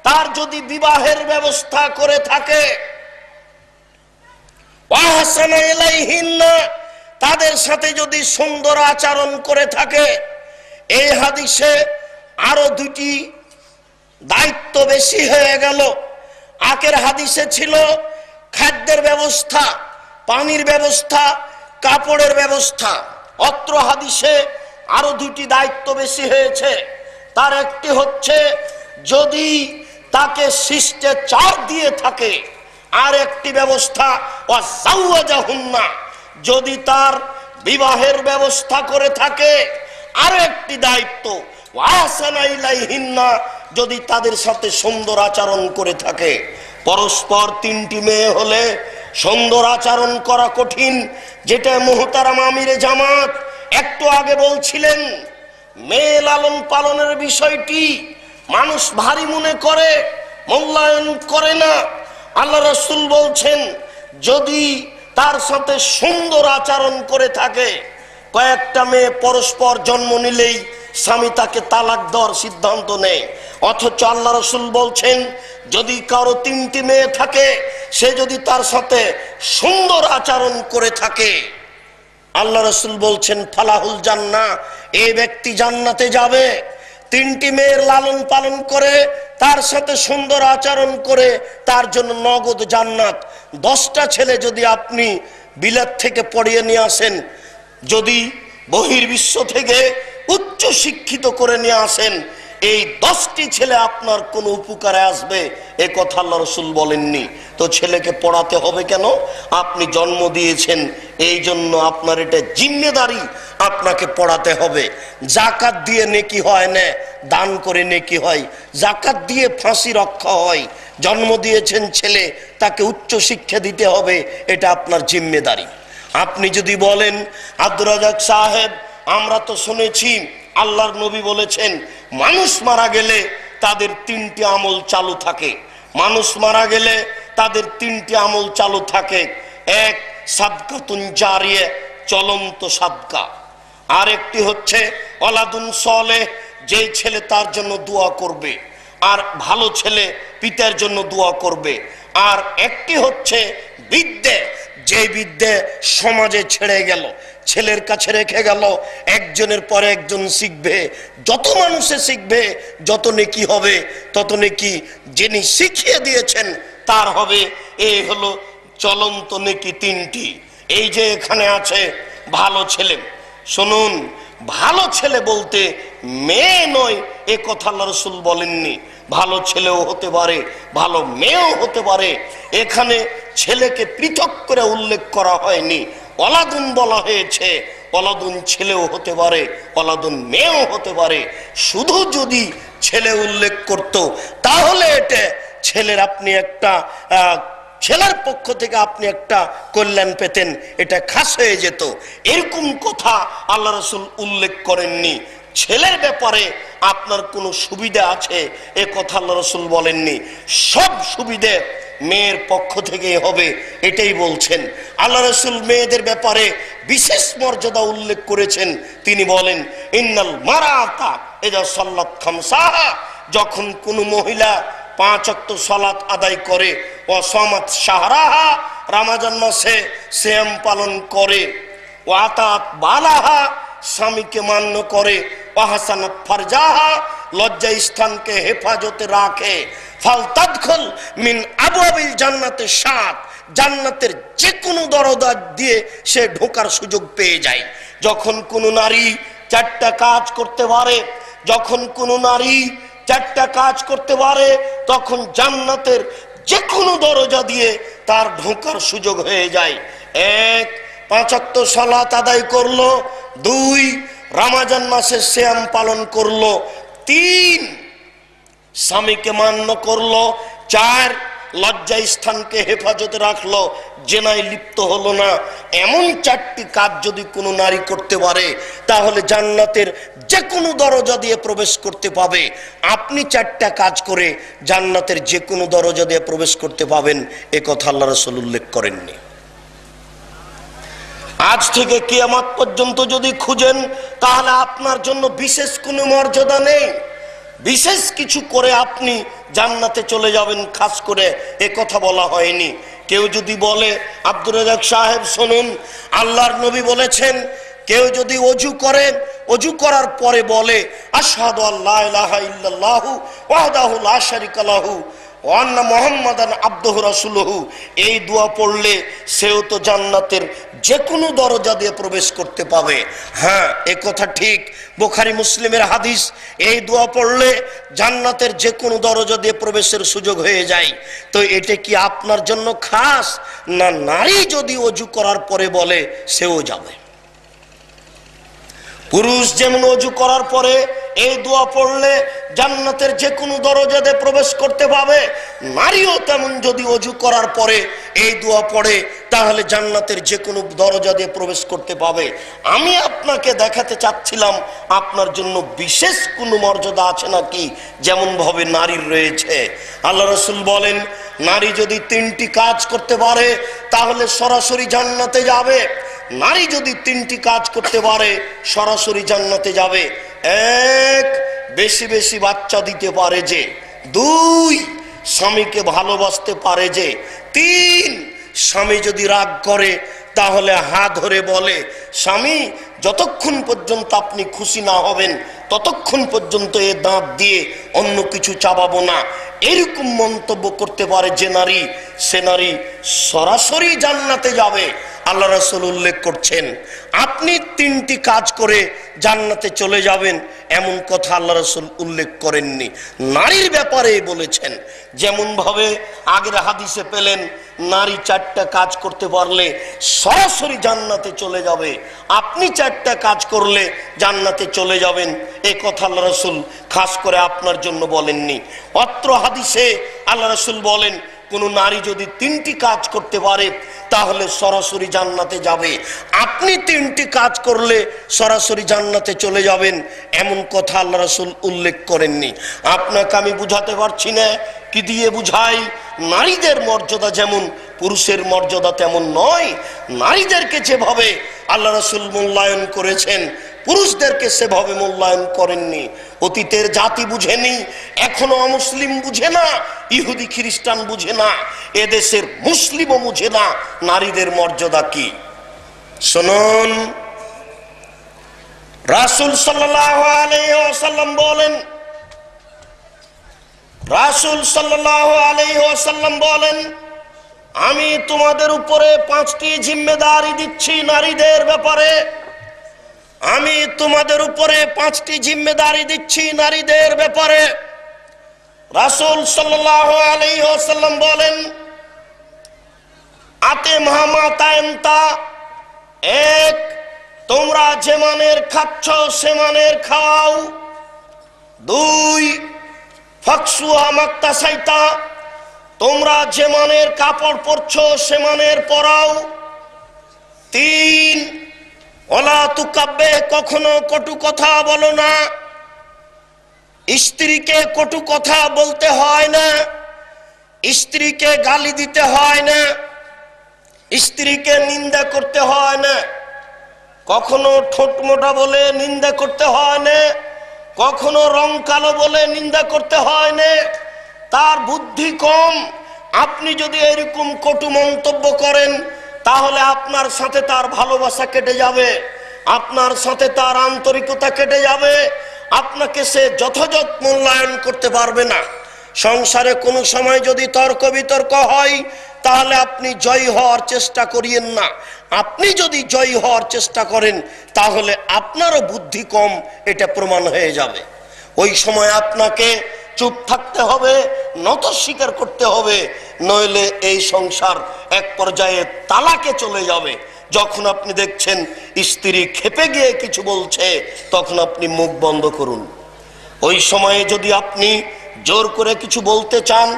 তার যদি বিবাহের ব্যবস্থা করে থাকে, ওয়াহসানা ইলাইহিন্না, তাদের সাথে যদি সুন্দর আচরণ করে থাকে। এই হাদিসে আরো 2টি দায়িত্ব বেশি হয়ে গেল। আগের হাদিসে ছিল খাদ্যের ব্যবস্থা, পানির ব্যবস্থা, কাপড়ের ব্যবস্থা। অত্র হাদিসে আরো 2টি দায়িত্ব বেশি হয়েছে। তার একটি হচ্ছে যদি তাকে শিষ্টাচার দিয়ে থাকে, আর একটি ব্যবস্থা ওয়াজাওয়াজাহুন্না, যদি তার বিবাহের ব্যবস্থা করে থাকে। আর একটি দায়িত্ব ওয়াহসানা ইলাইহিন্না, যদি তাদের সাথে সুন্দর আচরণ করে থাকে। পরস্পর 3টি মেয়ে হলে সুন্দর আচরণ করা কঠিন, যেটা মুহতারাম আমিরে জামাত একটু আগে বলছিলেন। মেয়ে লালন পালনের বিষয়টি মানুষ ভারী মনে করে, মূল্যায়ন করে না। আল্লাহ রাসূল বলছেন, যদি তার সাথে সুন্দর আচরণ করে থাকে। কয়েকটা মেয়ে পরস্পর জন্ম নিলেই স্বামী তাকে তালাক দেওয়ার সিদ্ধান্ত নেয়, অথচ আল্লাহ রাসূল বলছেন, যদি কারো 3টি মেয়ে থাকে, সে যদি তার সাথে সুন্দর আচরণ করে থাকে, আল্লাহ রাসূল বলছেন ফালাহুল জান্নাহ, এই ব্যক্তি জান্নাতে যাবে। 3টি মেয়ের লালন পালন করে, তার সাথে সুন্দর আচরণ করে, তার জন্য নগদ জান্নাত। 10টা ছেলে যদি আপনি বিলাত থেকে পড়িয়ে নিয়ে আসেন, যদি বহির্বিশ্ব থেকে উচ্চ শিক্ষিত করে নিয়ে আসেন, এই 10টি ছেলে আপনার কোনো উপকারে আসবে এ কথা আল্লাহ রাসূল বলেননি। তো ছেলেকে পড়াতে হবে কেন? আপনি জন্ম দিয়েছেন, এই জন্য আপনার এটা জিম্মেদারি, আপনাকে পড়াতে হবে। যাকাত দিয়ে নেকি হয় না, দান করে নেকি হয়। যাকাত দিয়ে ফাঁসি রক্ষা হয়। জন্ম দিয়েছেন ছেলে, তাকে উচ্চ শিক্ষা দিতে হবে, এটা আপনার জিম্মেদারি। আপনি যদি বলেন, আব্দুর রাজ্জাক সাহেব, আমরা তো শুনেছি আল্লাহর নবী বলেছেন মানুষ মারা গেলে তাদের 3টি আমল চালু থাকে। মানুষ মারা গেলে তাদের 3টি আমল চালু থাকে। এক, সাদকাতুন জারিয়া, চলন্ত সাদকা। আর একটি হচ্ছে ওয়ালাদুন সালেহ, যেই ছেলে তার জন্য দোয়া করবে, আর ভালো ছেলে পিতার জন্য দোয়া করবে। আর একটি হচ্ছে বিদ্যে, যে বিদ্যে সমাজে ছেড়ে গেল, ছেলের কাছে রেখে গেল, একজনের পরে একজন শিখবে। যত মানুষে শিখবে যত নেকি হবে, তত নেকি যিনি শিখিয়ে দিয়েছেন তার হবে। এই হলো চলন্ত নেকি 3টি। এই যে এখানে আছে ভালো ছেলে, শুনুন, ভালো ছেলে বলতে মেয়ে নয় এ কথা আল্লাহ রাসূল বলেননি। ভালো ছেলেও হতে পারে, ভালো মেয়েও হতে পারে। এখানে ছেলেকে পৃথক করে উল্লেখ করা হয়নি, ওয়ালাদুন বলা হয়েছে। ওয়ালাদুন ছেলেও হতে পারে, ওয়ালাদুন মেয়েও হতে পারে। শুধু যদি ছেলে উল্লেখ করত, তাহলে এটা ছেলের আপনি একটা ছেলের পক্ষ থেকে আপনি একটা কল্যাণ পেতেন, এটা খাস হয়ে যেত। এরকম কথা আল্লাহ রাসূল উল্লেখ করেননি। ছেলের ব্যাপারে আপনার কোনো সুবিধা আছে এ কথা আল্লাহ রাসূল বলেননি। সব সুবিধে মেয়ের পক্ষ থেকে হবে, এটাই বলছেন। আল্লাহ রাসূল মেয়েদের ব্যাপারে বিশেষ মর্যাদা উল্লেখ করেছেন। তিনি বলেন, ইন্নাল মারাতা ইযা সাল্লাত খামসাহা, যখন কোনো মহিলা 5 ওয়াক্ত সালাত আদায় করে, ও সামাত শাহরাহা, রমজান মাসে সিয়াম পালন করে, ও আতাত বালাহা, স্বামীকে মান্য করে, ও হাসানাত ফারজাহা, লজ্জা স্থানকে হেফাজতে রাখে, ফালতাদখুল মিন আবওয়াবিল জান্নাতে 7, জান্নাতের যে কোনো দরজা দিয়ে সে ঢোকার সুযোগ পেয়ে যায়। যখন কোনো নারী 4টা কাজ করতে পারে, যখন কোনো নারী 4টা কাজ করতে পারে, তখন জান্নাতের যে কোনো দরজা দিয়ে তার ঢোকার সুযোগ হয়ে যায়। 1, 5 ওয়াক্ত সালাত আদায় করলো, 2 রমজান মাসে সিয়াম পালন করলো, 3 স্বামীকে মান্য করলো, 4 লজ্জা স্থানকে হেফাজতে রাখলো, জেনায় লিপ্ত হলো না। এমন 4টি কাজ যদি কোনো নারী করতে পারে তাহলে জান্নাতের যে কোনো দরজা দিয়ে প্রবেশ করতে পাবে। আপনি 4টা কাজ করে জান্নাতের যে কোনো দরজা দিয়ে প্রবেশ করতে পাবেন, এ কথা আল্লাহ রাসূল উল্লেখ করেননি। আজ থেকে কিয়ামত পর্যন্ত যদি খুঁজেন তাহলে আপনার জন্য বিশেষ কোনো মর্যাদা নেই। বিশেষ কিছু করে আপনি জান্নাতে চলে যাবেন খাস করে এ কথা বলা হয়নি। কেউ যদি বলে, আব্দুর রাজ্জাক সাহেব শুনুন, আল্লাহর নবী বলেছেন কেউ যদি ওযু করে, ওযু করার পরে বলে আশহাদু আল্লা ইলাহা ইল্লাল্লাহু ওয়াহদাহু লা শারীকা লাহু ওয়া আন্না মুহাম্মাদান আবদুহু রাসূলুহু, এই দোয়া পড়লে সেও তো জান্নাতের যে কোনো দরজা দিয়ে প্রবেশ করতে পাবে। হ্যাঁ, এ কথা ঠিক, বুখারী মুসলিমের হাদিস। এই দোয়া পড়লে জান্নাতের যে কোনো দরজা দিয়ে প্রবেশের সুযোগ হয়ে যায়। তো এটা কি আপনার জন্য খাস, না নারী যদি ওযু করার পরে বলে সেও যাবে? পুরুষ যেমন ওযু করার পরে এই দোয়া পড়লে জান্নাতের যে কোনো দরজা দিয়ে প্রবেশ করতে পাবে, নারীও তেমন যদি ওযু করার পরে এই দোয়া পড়ে তাহলে জান্নাতের যে কোনো দরজা দিয়ে প্রবেশ করতে পাবে। আমি আপনাকে দেখাতে চাচ্ছিলাম আপনার জন্য বিশেষ কোনো মর্যাদা আছে নাকি, যেমন ভাবে নারীর রয়েছে। আল্লাহ রাসূল বলেন নারী যদি 3টি কাজ করতে পারে তাহলে সরাসরি জান্নাতে যাবে। নারী যদি 3টি কাজ করতে পারে সরাসরি জান্নাতে যাবে। 1, বেশি বেশি বাচ্চা দিতে পারে যে, 2, স্বামীকে ভালোবাসতে পারে যে, 3, স্বামী যদি রাগ করে তাহলে হাত ধরে বলে স্বামী যতক্ষণ পর্যন্ত আপনি খুশি না হবেন ততক্ষণ পর্যন্ত এ দাঁত দিয়ে অন্য কিছু চাবাবো না। এরকম মন্তব্য করতে পারে যে নারী, সে নারী সরাসরি জান্নাতে যাবে। আল্লাহ রাসূল উল্লেখ করছেন আপনি 3টি কাজ করে জান্নাতে চলে যাবেন, এমন কথা আল্লাহ রাসূল উল্লেখ করেননি, নারীর ব্যাপারে বলেছেন। যেমন ভাবে আগের হাদিসে পেলেন নারী 4টা কাজ করতে পারলে সরাসরি জান্নাতে চলে যাবে, আপনি 4টা কাজ করলে জান্নাতে চলে যাবেন, এই কথা আল্লাহ রাসূল খাস করে আপনার জন্য বলেননি। অত্র হাদিসে আল্লাহ রাসূল বলেন কোন নারী যদি 3টি কাজ করতে পারে তাহলে সরাসরি জান্নাতে যাবে, আপনি 3টি কাজ করলে সরাসরি জান্নাতে চলে যাবেন, এমন কথা আল্লাহ রাসূল উল্লেখ করেননি। আপনাকে আমি বুঝাতে পারছি না কি দিয়ে বুঝাই। নারীদের মর্যাদা যেমন পুরুষের মর্যাদা তেমন নয়। নারীদেরকে যেভাবে আল্লাহ রাসূল মূল্যায়ন করেছেন পুরুষদেরকে সেভাবে মূল্যায়ন করেননি। অতীতের জাতি বুঝেনি, এখনো অমুসলিম বুঝে না, ইহুদি খ্রিস্টান বুঝে না, এদেশের মুসলিমও বুঝে না নারীদের মর্যাদা কি। শুনুন, রাসূল সাল্লাল্লাহু আলাইহি ওয়াসাল্লাম বলেন, রাসূল সাল্লাল্লাহু আলাইহি ওয়াসাল্লাম বলেন আমি তোমাদের উপরে 5টি জিম্মেদারি দিচ্ছি নারীদের ব্যাপারে। আমি তোমাদের উপরে 5টি জিম্মেদারি দিচ্ছি নারীদের ব্যাপারে। রাসূল সাল্লাল্লাহু আলাইহি ওয়াসাল্লাম বলেন আতে মামা তায়েমতা, 1, তোমরা যে মানের খাচ্ছ সে মানের খাও। 2, ফাকসুহা মাক্তাসাইতা, তোমরা যে মানের কাপড় পরছো সে মানের পরাও। 3, ওলা তুকাব্বে, কখনো কটু কথা বলো না। স্ত্রীকে কটু কথা বলতে হয় না, স্ত্রীকে গালি দিতে হয় না, স্ত্রীকে নিন্দা করতে হয় না, কখনো ঠোঁট মোটা বলে নিন্দা করতে হয় না, কখনো রং কালো বলে নিন্দা করতে হয় না। তার বুদ্ধি কম, আপনি যদি এরকম কটু মন্তব্য করেন তাহলে আপনার সাথে তার ভালোবাসা কেটে যাবে, আপনার সাথে তার আন্তরিকতা কেটে যাবে, আপনাকে সে যথাযথ মূল্যায়ন করতে পারবে না। সংসারে কোনো সময় যদি তর্ক বিতর্ক হয় তাহলে আপনি জয়ী হওয়ার চেষ্টা করিয়েন না। আপনি যদি জয়ী হওয়ার চেষ্টা করেন তাহলে আপনারও বুদ্ধি কম, এটা প্রমাণ হয়ে যাবে। ওই সময় আপনাকে চুপ থাকতে হবে, নত স্বীকার করতে হবে, নইলে এই সংসার এক পর্যায়ে তালাকে চলে যাবে। যখন আপনি দেখছেন স্ত্রী ক্ষেপে গিয়ে কিছু বলছে, তখন আপনি মুখ বন্ধ করুন। ওই সময়ে যদি আপনি জোর করে কিছু বলতে চান,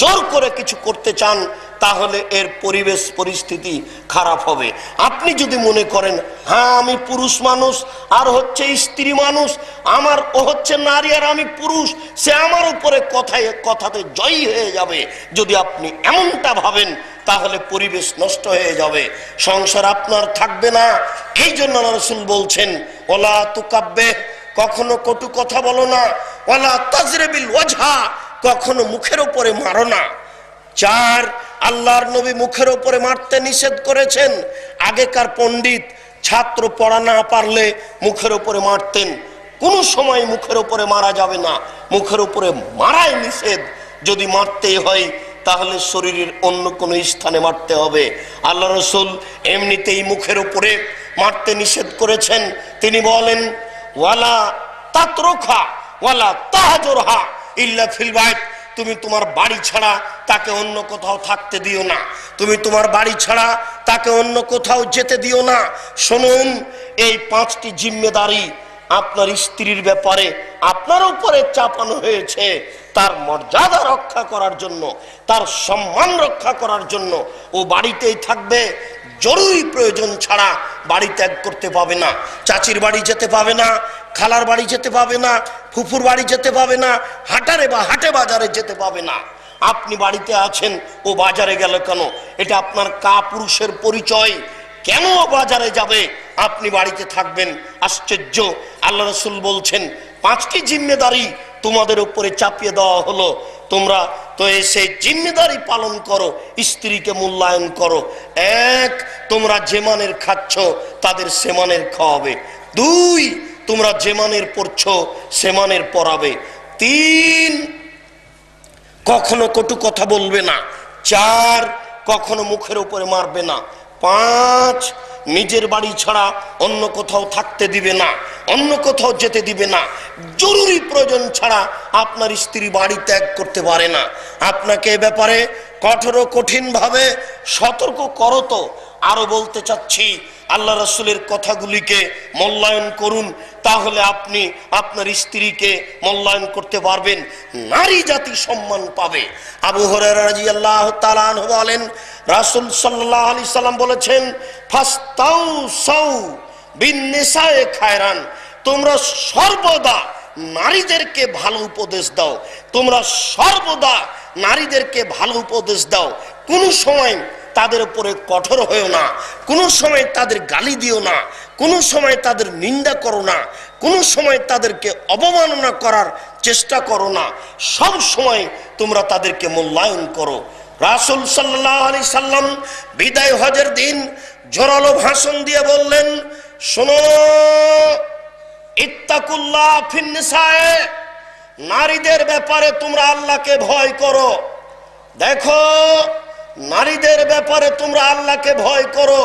জোর করে কিছু করতে চান, তাহলে এর পরিবেশ পরিস্থিতি খারাপ হবে। আপনি যদি মনে করেন হ্যাঁ আমি পুরুষ মানুষ আর হচ্ছে স্ত্রী মানুষ, আমার ও হচ্ছে নারী আর আমি পুরুষ, সে আমার উপরে কথাতে জয়ী হয়ে যাবে, যদি আপনি এমনটা ভাবেন তাহলে পরিবেশ নষ্ট হয়ে যাবে, সংসার আপনার থাকবে না। এই জন্য রাসূল বলছেন ওয়ালা তুকাব্বিহ, কখনো কটু কথা বলো না, ওয়ালা তাজরিবিল ওয়াজহা, কখনো মুখের উপরে মারো না। 4, আল্লাহর নবী মুখের উপরে মারতে নিষেধ করেছেন। আগেকার পণ্ডিত ছাত্র পড়া না পারলে মুখের উপরে মারতেন। কোন সময় মুখের উপরে মারা যাবে না, মুখের উপরে মারাই নিষেধ। যদি মারতেই হয় তাহলে শরীরের অন্য কোনো স্থানে মারতে হবে। আল্লাহ রাসূল এমনিতেই মুখের উপরে মারতে নিষেধ করেছেন। তিনি বলেন ওয়ালা তাতরুখা ওয়ালা তাহজুরহা ইল্লা ফিল বাইত, তুমি তোমার বাড়ি ছাড়া তাকে অন্য কোথাও থাকতে দিও না, তুমি তোমার বাড়ি ছাড়া তাকে অন্য কোথাও যেতে দিও না। শুনুন, এই 5টি জিম্মেদারি আপনার স্ত্রীর ব্যাপারে আপনার উপরে চাপানো হয়েছে, তার মর্যাদা রক্ষা করার জন্য, তার সম্মান রক্ষা করার জন্য। ও বাড়িতেই থাকবে, জরুরি প্রয়োজন ছাড়া বাড়ি ত্যাগ করতে পাবে না। চাচির বাড়ি যেতে পাবে না, খালার বাড়ি যেতে পাবে না, ফুফুর বাড়ি যেতে পাবে না, হাটে বাজারে যেতে পাবে না। আপনি বাড়িতে আছেন, ও বাজারে গেল কেন? এটা আপনার কাপুরুষের পরিচয়। কেন বাজারে যাবে? আপনি বাড়িতে থাকবেন। আশ্চর্য, আল্লাহ রাসূল বলছেন 5টি জিম্মেদারি তোমাদের উপরে চাপিয়ে দেওয়া হলো, তোমরা তো সেই জিম্মেদারি পালন করো, স্ত্রীকে মূল্যায়ন করো। 1, তোমরা যে মানের খাচ্ছ তাদের সে মানের খাওয়াবে। 2, তোমরা যে মানের পড়ছো সে মানের পড়াবে। 3, কখনো কটু কথা বলবে না। 4, কখনো মুখের উপরে মারবে না। 5, নিজের বাড়ি ছাড়া অন্য কোথাও থাকতে দিবে না, অন্য কোথাও যেতে দিবে না। জরুরি প্রয়োজন ছাড়া আপনার স্ত্রী বাড়ি ত্যাগ করতে পারে না। আপনাকে এ ব্যাপারে কঠিনভাবে সতর্ক করো। তো আরো বলতে চাচ্ছি, আল্লাহ রাসূলের কথাগুলিকে মূল্যায়ন করুন, তাহলে আপনি আপনার স্ত্রীকে মূল্যায়ন করতে পারবেন, নারী জাতি সম্মান পাবে। আবু হুরায়রা রাদিয়াল্লাহু তাআলা আনহু বলেন, রাসূল সাল্লাল্লাহু আলাইহি সাল্লাম বলেছেন ফাস্তাউসাউ বিন্নিসায়ে খায়রান, তোমরা সর্বদা নারীদেরকে ভালো উপদেশ দাও, তোমরা সর্বদা নারীদেরকে ভালো উপদেশ দাও। কোন সময় তাদের উপরে কঠোর হয়েও না, কোনো সময় তাদের গালি দিও না, কোনো সময় তাদের নিন্দা করো না, কোনো সময় তাদেরকে অবমাননা করার চেষ্টা করো না। সব সময় তোমরা তাদেরকে মূল্যায়ন করো। রাসূল সাল্লাল্লাহু আলাইহি সাল্লাম বিদায় হজের দিন জোরালো ভাষণ দিয়ে বললেন, শোনো, ইত্তাকুল্লাহ ফিন নিসায়ে, নারীদের ব্যাপারে তোমরা আল্লাহকে ভয় করো। দেখো, নারীদের ব্যাপারে তোমরা আল্লাহকে ভয় করো।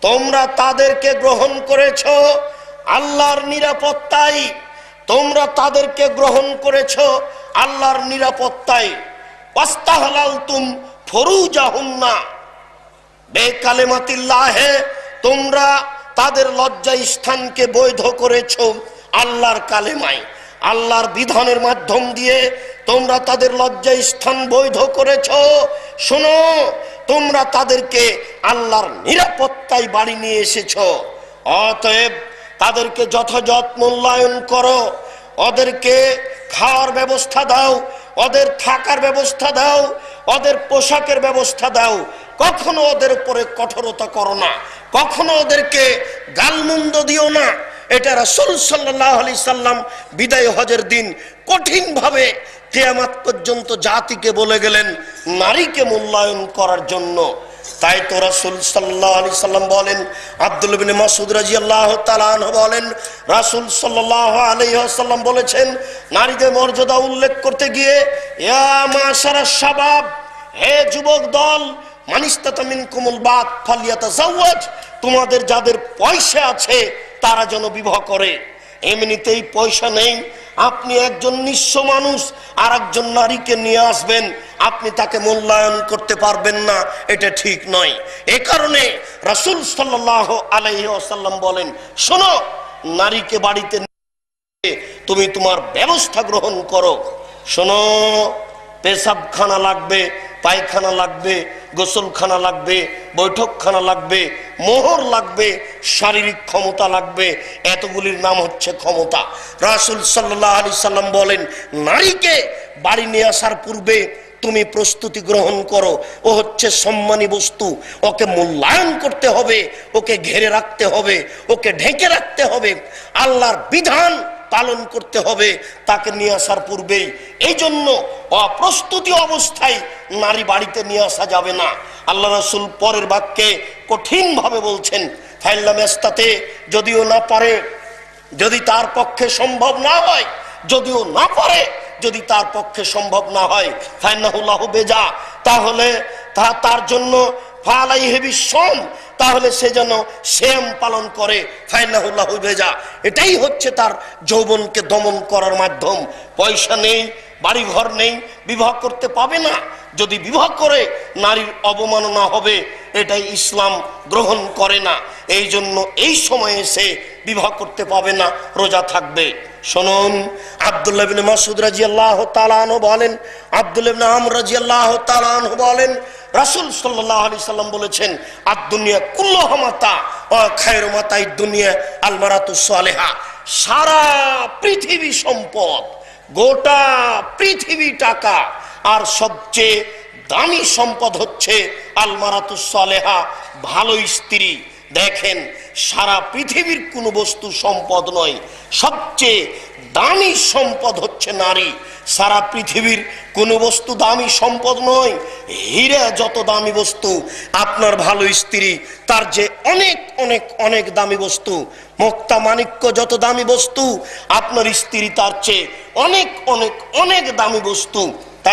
তোমরা তাদেরকে গ্রহণ করেছো আল্লাহর নিরাপত্তায়, তোমরা তাদেরকে গ্রহণ করেছো আল্লাহর নিরাপত্তায়। ওয়াস্তাহলালতুম ফুরুজাহুন্না বেকালিমাতিল্লাহে, তোমরা তাদের লজ্জা স্থানকে বৈধ করেছো আল্লাহর কালেমায়, আল্লাহর বিধানের মাধ্যম দিয়ে তোমরা তাদের লজ্জা স্থান বৈধ করেছো। শোনো, তোমরা তাদেরকে আল্লাহর নিরাপত্তায় বাড়ি নিয়ে এসেছো। অতএব তাদেরকে যথাযথ মূল্যায়ন করো, ওদেরকে খাওয়ার ব্যবস্থা দাও, ওদের থাকার ব্যবস্থা দাও, ওদের পোশাকের ব্যবস্থা দাও। কখনো ওদের উপরে কঠোরতা করো না, কখনো ওদেরকে গালমন্দ দিও না। এটা রাসূল সাল্লাল্লাহু আলাইহি সাল্লাম বিদায় হজের দিন কঠিনভাবে কিয়ামত পর্যন্ত জাতিকে বলে গেলেন নারীকে মূল্যায়ন করার জন্য। তাই তো রাসূল সাল্লাল্লাহু আলাইহি সাল্লাম বলেন, আব্দুল্লাহ ইবনে মাসউদ রাদিয়াল্লাহু তাআলা আনহু বলেন, রাসূল সাল্লাল্লাহু আলাইহি ওয়াসাল্লাম বলেছেন, নারীদের মর্যাদা উল্লেখ করতে গিয়ে, ইয়া মাশারাশ শাবাব, হে যুবক দল, মানিস্তাতা মিনকুমুল বাত ফালিয়াতাজাওয়াজ, তোমাদের যাদের পয়সা আছে তারা যেন বিবাহ করে। এমনিতেই পয়সা নেই, আপনি একজন নিঃস্ব মানুষ আর একজন নারীকে নিয়ে আসবেন, আপনি তাকে মূল্যায়ন করতে পারবেন না, এটা ঠিক নয়। এ কারণে রাসূল সাল্লাল্লাহু আলাইহি ওয়াসাল্লাম বলেন, শোনো, নারীকে বাড়িতে নিয়ে তুমি তোমার ব্যবস্থা গ্রহণ করো। শোনো, পেশাবখানা লাগবে, পায়খানা লাগবে, গোসলখানা লাগবে, বৈঠকখানা লাগবে, মোহর লাগবে, শারীরিক ক্ষমতা লাগবে, এতগুলির নাম হচ্ছে ক্ষমতা। রাসূল সাল্লাল্লাহু আলাইহি সাল্লাম বলেন, নারীকে বাড়ি নিয়ে আসার পূর্বে তুমি প্রস্তুতি গ্রহণ করো। ও হচ্ছে সম্মানী বস্তু, ওকে মূল্যায়ন করতে হবে, ওকে ঘেরে রাখতে হবে, ওকে ঢেকে রাখতে হবে, আল্লাহর বিধান পালন করতে হবে তাকে নিয়ে আসার পূর্বেই। এই জন্য অপ্রস্তুতি অবস্থায় নারী বাড়িতে নিয়ে আসা যাবে না। আল্লাহ রাসূল পরের বাক্যে কঠিন ভাবে বলছেন, ফাইল্লাম ইস্তাতে, যদিও না পারে, যদি তার পক্ষে সম্ভব না হয়, যদিও না পারে, যদি তার পক্ষে সম্ভব না হয়, ফাইন্নাহু লাহু বেজা, তাহলে তার জন্য ফালাইহি বিসম, তাহলে সে যেন শ্যাম পালন করে, ফাইন্নাহু লাহু বেজা। এটাই হচ্ছে তার যৌবনকে দমন করার মাধ্যম। পয়সা নেই, বাড়ি ঘর নেই, বিবাহ করতে পাবে না। যদি বিবাহ করে নারীর অবমাননা হবে, এটাই ইসলাম গ্রহণ করে না। এই জন্য এই সময়ে সে বিবাহ করতে পাবে না, রোজা থাকবে। শুনুন, আব্দুল্লাহ ইবনে মাসউদ রাদিয়াল্লাহু তাআলা আনহু বলেন, আব্দুল্লাহ ইবনে আমর রাদিয়াল্লাহু তাআলা আনহু বলেন, রাসূল সাল্লাল্লাহু আলাইহি সাল্লাম বলেছেন, আদ-দুনিয়া কুল্লুহা মাতা ওয়া খায়রু মাতাইদ দুনিয়া আল মারাতুস সালিহা। সারা পৃথিবী সম্পদ, গোটা পৃথিবী টাকা, আর সবচেয়ে দামি সম্পদ হচ্ছে আল মারাতুস সালিহা, ভালো স্ত্রী। দেখেন, সারা পৃথিবীর কোনো বস্তু সম্পদ নয়, সবচেয়ে দামি সম্পদ হচ্ছে নারী। সারা পৃথিবীর কোনো বস্তু দামি সম্পদ নয়। হীরা যত দামি বস্তু, আপনার ভালো স্ত্রী তার যে অনেক অনেক অনেক দামি বস্তু। মুক্তা মাণিক্য যত দামি বস্তু, আপনার স্ত্রী তার চেয়ে অনেক অনেক অনেক দামি বস্তু।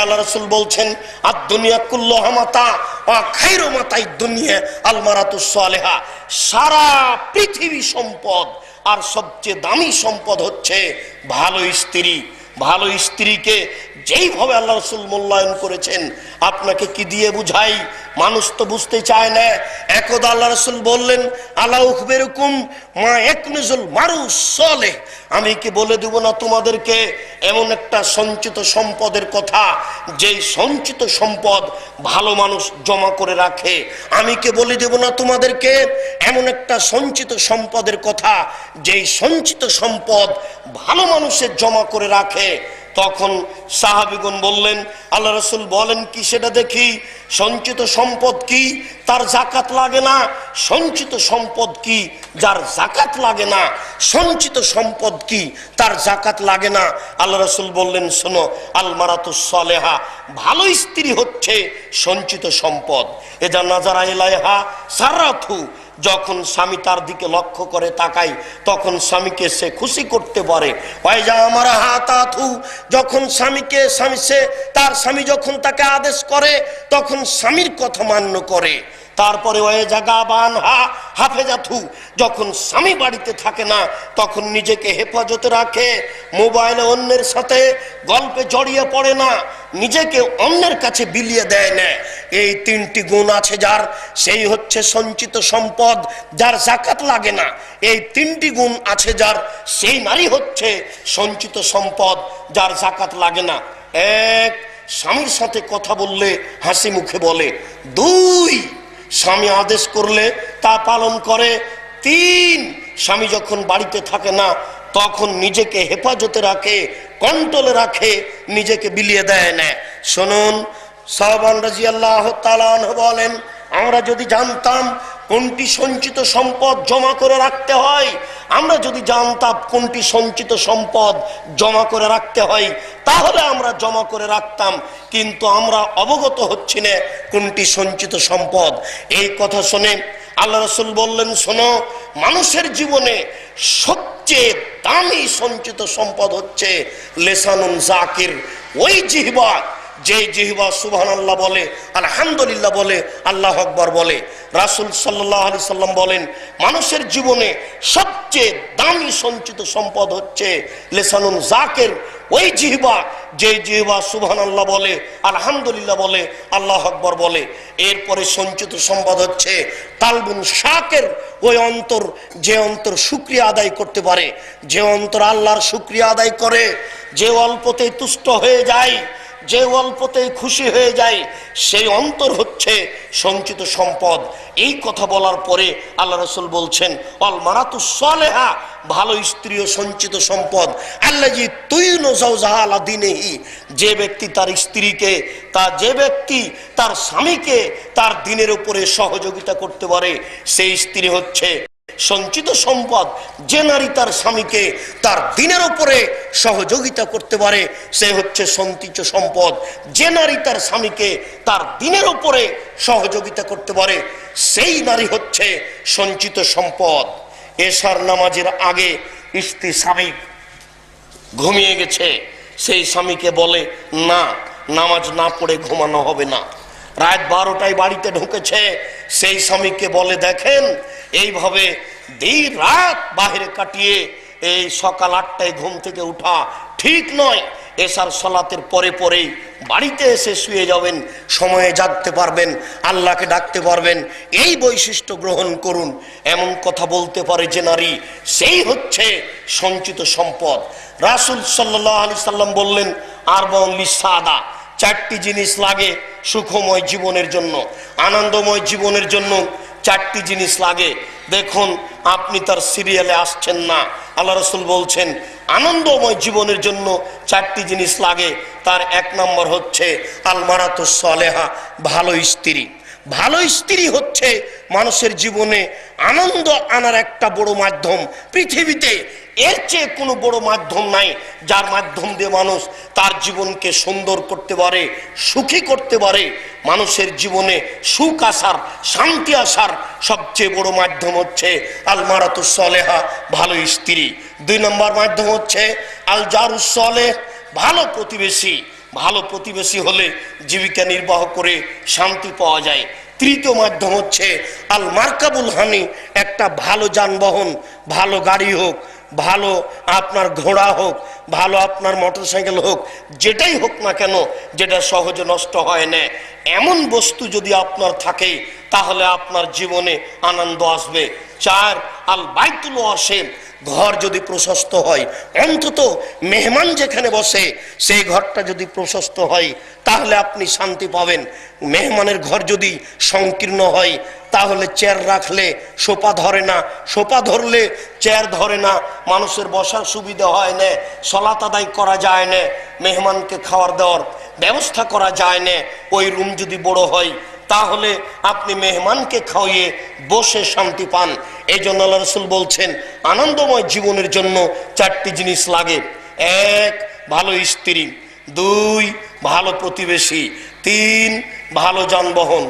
আল্লাহ রাসূল বলছেন, আদ-দুনিয়া কুল্লুহা মাতা ওয়া খায়রু মাতাইদ দুনিয়া আল মারাতুস সালিহা। সারা পৃথিবী সম্পদ, আর সবচেয়ে দামি সম্পদ হচ্ছে ভালো স্ত্রী। ভালো স্ত্রীকে যেইভাবে আল্লাহ রাসূল মূল্যায়ন করেছেন, আপনাকে কি দিয়ে বুঝাই? মানুষ তো বুঝতে চায় না। একদা আল্লাহ রাসূল বললেন, আলা উখবিরুকুম মা ইয়াকনুজুল মারুস সালেহ, আমি কি বলে দেব না তোমাদেরকে এমন একটা সঞ্চিত সম্পদের কথা, যেই সঞ্চিত সম্পদ ভালো মানুষ জমা করে রাখে? আমি কি বলে দেব না তোমাদেরকে এমন একটা সঞ্চিত সম্পদের কথা, যেই সঞ্চিত সম্পদ ভালো মানুষের জমা করে রাখে? তখন সাহাবীগণ বললেন, আল্লাহ রাসূল বলেন কি সেটা দেখি। সঞ্চিত সম্পদ কি? তার যাকাত লাগে না। সঞ্চিত সম্পদ কি? যার যাকাত লাগে না। সঞ্চিত সম্পদ কি? তার যাকাত লাগে না। আল্লাহ রাসূল বললেন, শোনো, আল মারাতুস সালেহা, ভালো স্ত্রী হচ্ছে সঞ্চিত সম্পদ। এজা নাজারা ইলাইহা সারাথু, যখন স্বামী তার দিকে লক্ষ্য করে তাকায়, তখন স্বামীকে সে খুশি করতে পারে। ওয়াইজা আমারা হাতাথু, যখন তার স্বামী যখন তাকে আদেশ করে, তখন স্বামীর কথা মান্য করে। তারপরে ওয়ে জাগা বানহা হাফেজাথু, যখন স্বামী বাড়িতে থাকে না, তখন নিজেকে হেফাজতে রাখে। মোবাইলে অন্যের সাথে গল্পে জড়িয়ে পড়ে না, নিজেকে অন্যের কাছে বিলিয়ে দেয় না। এই তিনটি গুণ আছে যার, সেই হচ্ছে সঞ্চিত সম্পদ, যার যাকাত লাগে না। এই তিনটি গুণ আছে যার, সেই নারী হচ্ছে সঞ্চিত সম্পদ, যার যাকাত লাগে না। এক, স্বামীর সাথে কথা বললে হাসি মুখে বলে। দুই, স্বামী আদেশ করলে তা পালন করে। তিন, স্বামী যখন বাড়িতে থাকে না, তখন নিজেকে হেফাজতে রাখে, কন্ট্রোলে রাখে, নিজেকে বিলিয়ে দেয় না। শুনুন, সাহাবান রাদিয়াল্লাহু তাআলা আনহু বলেন, আমরা যদি জানতাম কোনটি সঞ্চিত সম্পদ জমা করে রাখতে হয়, আমরা যদি জানতাম কোনটি সঞ্চিত সম্পদ জমা করে রাখতে হয়, তাহলে আমরা জমা করে রাখতাম। কিন্তু আমরা অবগত হচ্ছি না কোনটি সঞ্চিত সম্পদ। এই কথা শুনে আল্লাহ রাসূল বললেন, শোনো, মানুষের জীবনে সবচেয়ে দামি সঞ্চিত সম্পদ হচ্ছে লেসানুন জাকির, ওই জিহ্বা যে জিহ্বা সুবহানাল্লাহ বলে, আলহামদুলিল্লাহ বলে, আল্লাহু আকবার বলে। রাসূল সাল্লাল্লাহু আলাইহি সাল্লাম বলেন, মানুষের জীবনে সবচেয়ে দামি সঞ্চিত সম্পদ হচ্ছে লিসানুন যাকির, ওই জিহ্বা যে জিহ্বা সুবহানাল্লাহ বলে, আলহামদুলিল্লাহ বলে, আল্লাহু আকবার বলে। এরপরে সঞ্চিত সম্পদ হচ্ছে কালবুন শাকির, ওই অন্তর, যে অন্তর শুকরিয়া আদায় করতে পারে, যে অন্তর আল্লাহর শুকরিয়া আদায় করে, যে অল্পতেই তুষ্ট হয়ে যায়, যে অল্পতেই খুশি হয়ে যায়, সেই অন্তর হচ্ছে সঞ্চিত সম্পদ। এই কথা বলার পরে আল্লাহ রাসূল বলছেন, অল মারাতুস সালেহা, ভালো স্ত্রীও সঞ্চিত সম্পদ। আল্লাজি তুইনু যাওজাহা আলা দীনিহি, যে ব্যক্তি তার স্ত্রীকে, যে ব্যক্তি তার স্বামীকে তার দ্বীনের উপরে সহযোগিতা করতে পারে, সেই স্ত্রী হচ্ছে সঞ্চিত সম্পদ। যে নারী তার স্বামীকে তার দ্বীনের উপরে সহযোগিতা করতে পারে, সে হচ্ছে সঞ্চিত সম্পদ। যে নারী তার স্বামীকে তার দ্বীনের উপরে সহযোগিতা করতে পারে, সেই নারী হচ্ছে সঞ্চিত সম্পদ। এশার নামাজের আগে স্ত্রী স্বামী ঘুমিয়ে গেছে, সেই স্বামীকে বলে, না, নামাজ না পড়ে ঘুমানো হবে না। রাত 12টায় বাড়িতে ঢুকেছে, সেই স্বামীকে বলে, দেখেন, এইভাবে দিন রাত বাহিরে কাটিয়ে এই সকাল 8টায় ঘুম থেকে উঠা ঠিক নয়। এশার সালাতের পরে পরেই বাড়িতে এসে শুয়ে যাবেন, সময়ে জাগতে পারবেন, আল্লাহকে ডাকতে পারবেন, এই বৈশিষ্ট্য গ্রহণ করুন। এমন কথা বলতে পারে যে নারী, সেই হচ্ছে সঞ্চিত সম্পদ। রাসূল সাল্লাল্লাহু আলাইহি সাল্লাম বললেন, আরবাউন লিসাদা, 4টি জিনিস লাগে সুখময় জীবনের জন্য, আনন্দময় জীবনের জন্য 4টি জিনিস লাগে। দেখুন, আপনি তার সিরিয়ালে আসছেন না। আল্লাহ রাসূল বলছেন, আনন্দময় জীবনের জন্য 4টি জিনিস লাগে। তার 1 নম্বর হচ্ছে আল মারাতুস সালেহা, ভালো স্ত্রী। ভালো স্ত্রী হচ্ছে মানুষের জীবনে আনন্দ আনার একটা বড় মাধ্যম। পৃথিবীতে এর চেয়ে কোনো বড় মাধ্যম নাই, যার মাধ্যম দিয়ে মানুষ তার জীবনকে সুন্দর করতে পারে, সুখী করতে পারে। মানুষের জীবনে সুখ আসার, শান্তি আসার সবচেয়ে বড় মাধ্যম হচ্ছে আল মারাতুস সালেহা, ভালো স্ত্রী। 2 নম্বর মাধ্যম হচ্ছে আল জারুস সালেহ, ভালো প্রতিবেশী। ভালো প্রতিবেশী হলে জীবিকা নির্বাহ করে শান্তি পাওয়া যায়। 3য় মাধ্যম হচ্ছে আল মারকাবুল হানি, একটা ভালো যানবাহন, ভালো গাড়ি হোক, ভালো আপনার ঘোড়া হোক, ভালো আপনার মোটরসাইকেল হোক, যেটাই হোক না কেন, যেটা সহজে নষ্ট হয় না, এমন বস্তু যদি আপনার থাকে, তাহলে আপনার জীবনে আনন্দ আসবে। 4 আল বাইতুল ওয়াসিম, ঘর যদি প্রশস্ত হয়, অন্তত মেহমান যেখানে বসে সেই ঘরটা যদি প্রশস্ত হয়, তাহলে আপনি শান্তি পাবেন। মেহমানের ঘর যদি সংকীর্ণ হয়, তাহলে চেয়ার রাখলে সোফা ধরে না, সোফা ধরলে চেয়ার ধরে না, মানুষের বসার সুবিধা হয় না, সালাত আদায় করা যায় না, মেহমানকে খাওয়ার দেওয়ার ব্যবস্থা করা যায় না। ওই রুম যদি বড় হয়, তাহলে আপনি মেহমানকে খাওয়িয়ে বসে শান্তি পান। এই জন্য আল্লাহ রাসূল বলছেন, আনন্দময় জীবনের জন্য 4টি জিনিস লাগে। 1 ভালো স্ত্রী, 2 ভালো প্রতিবেশী, 3 ভালো যানবাহন,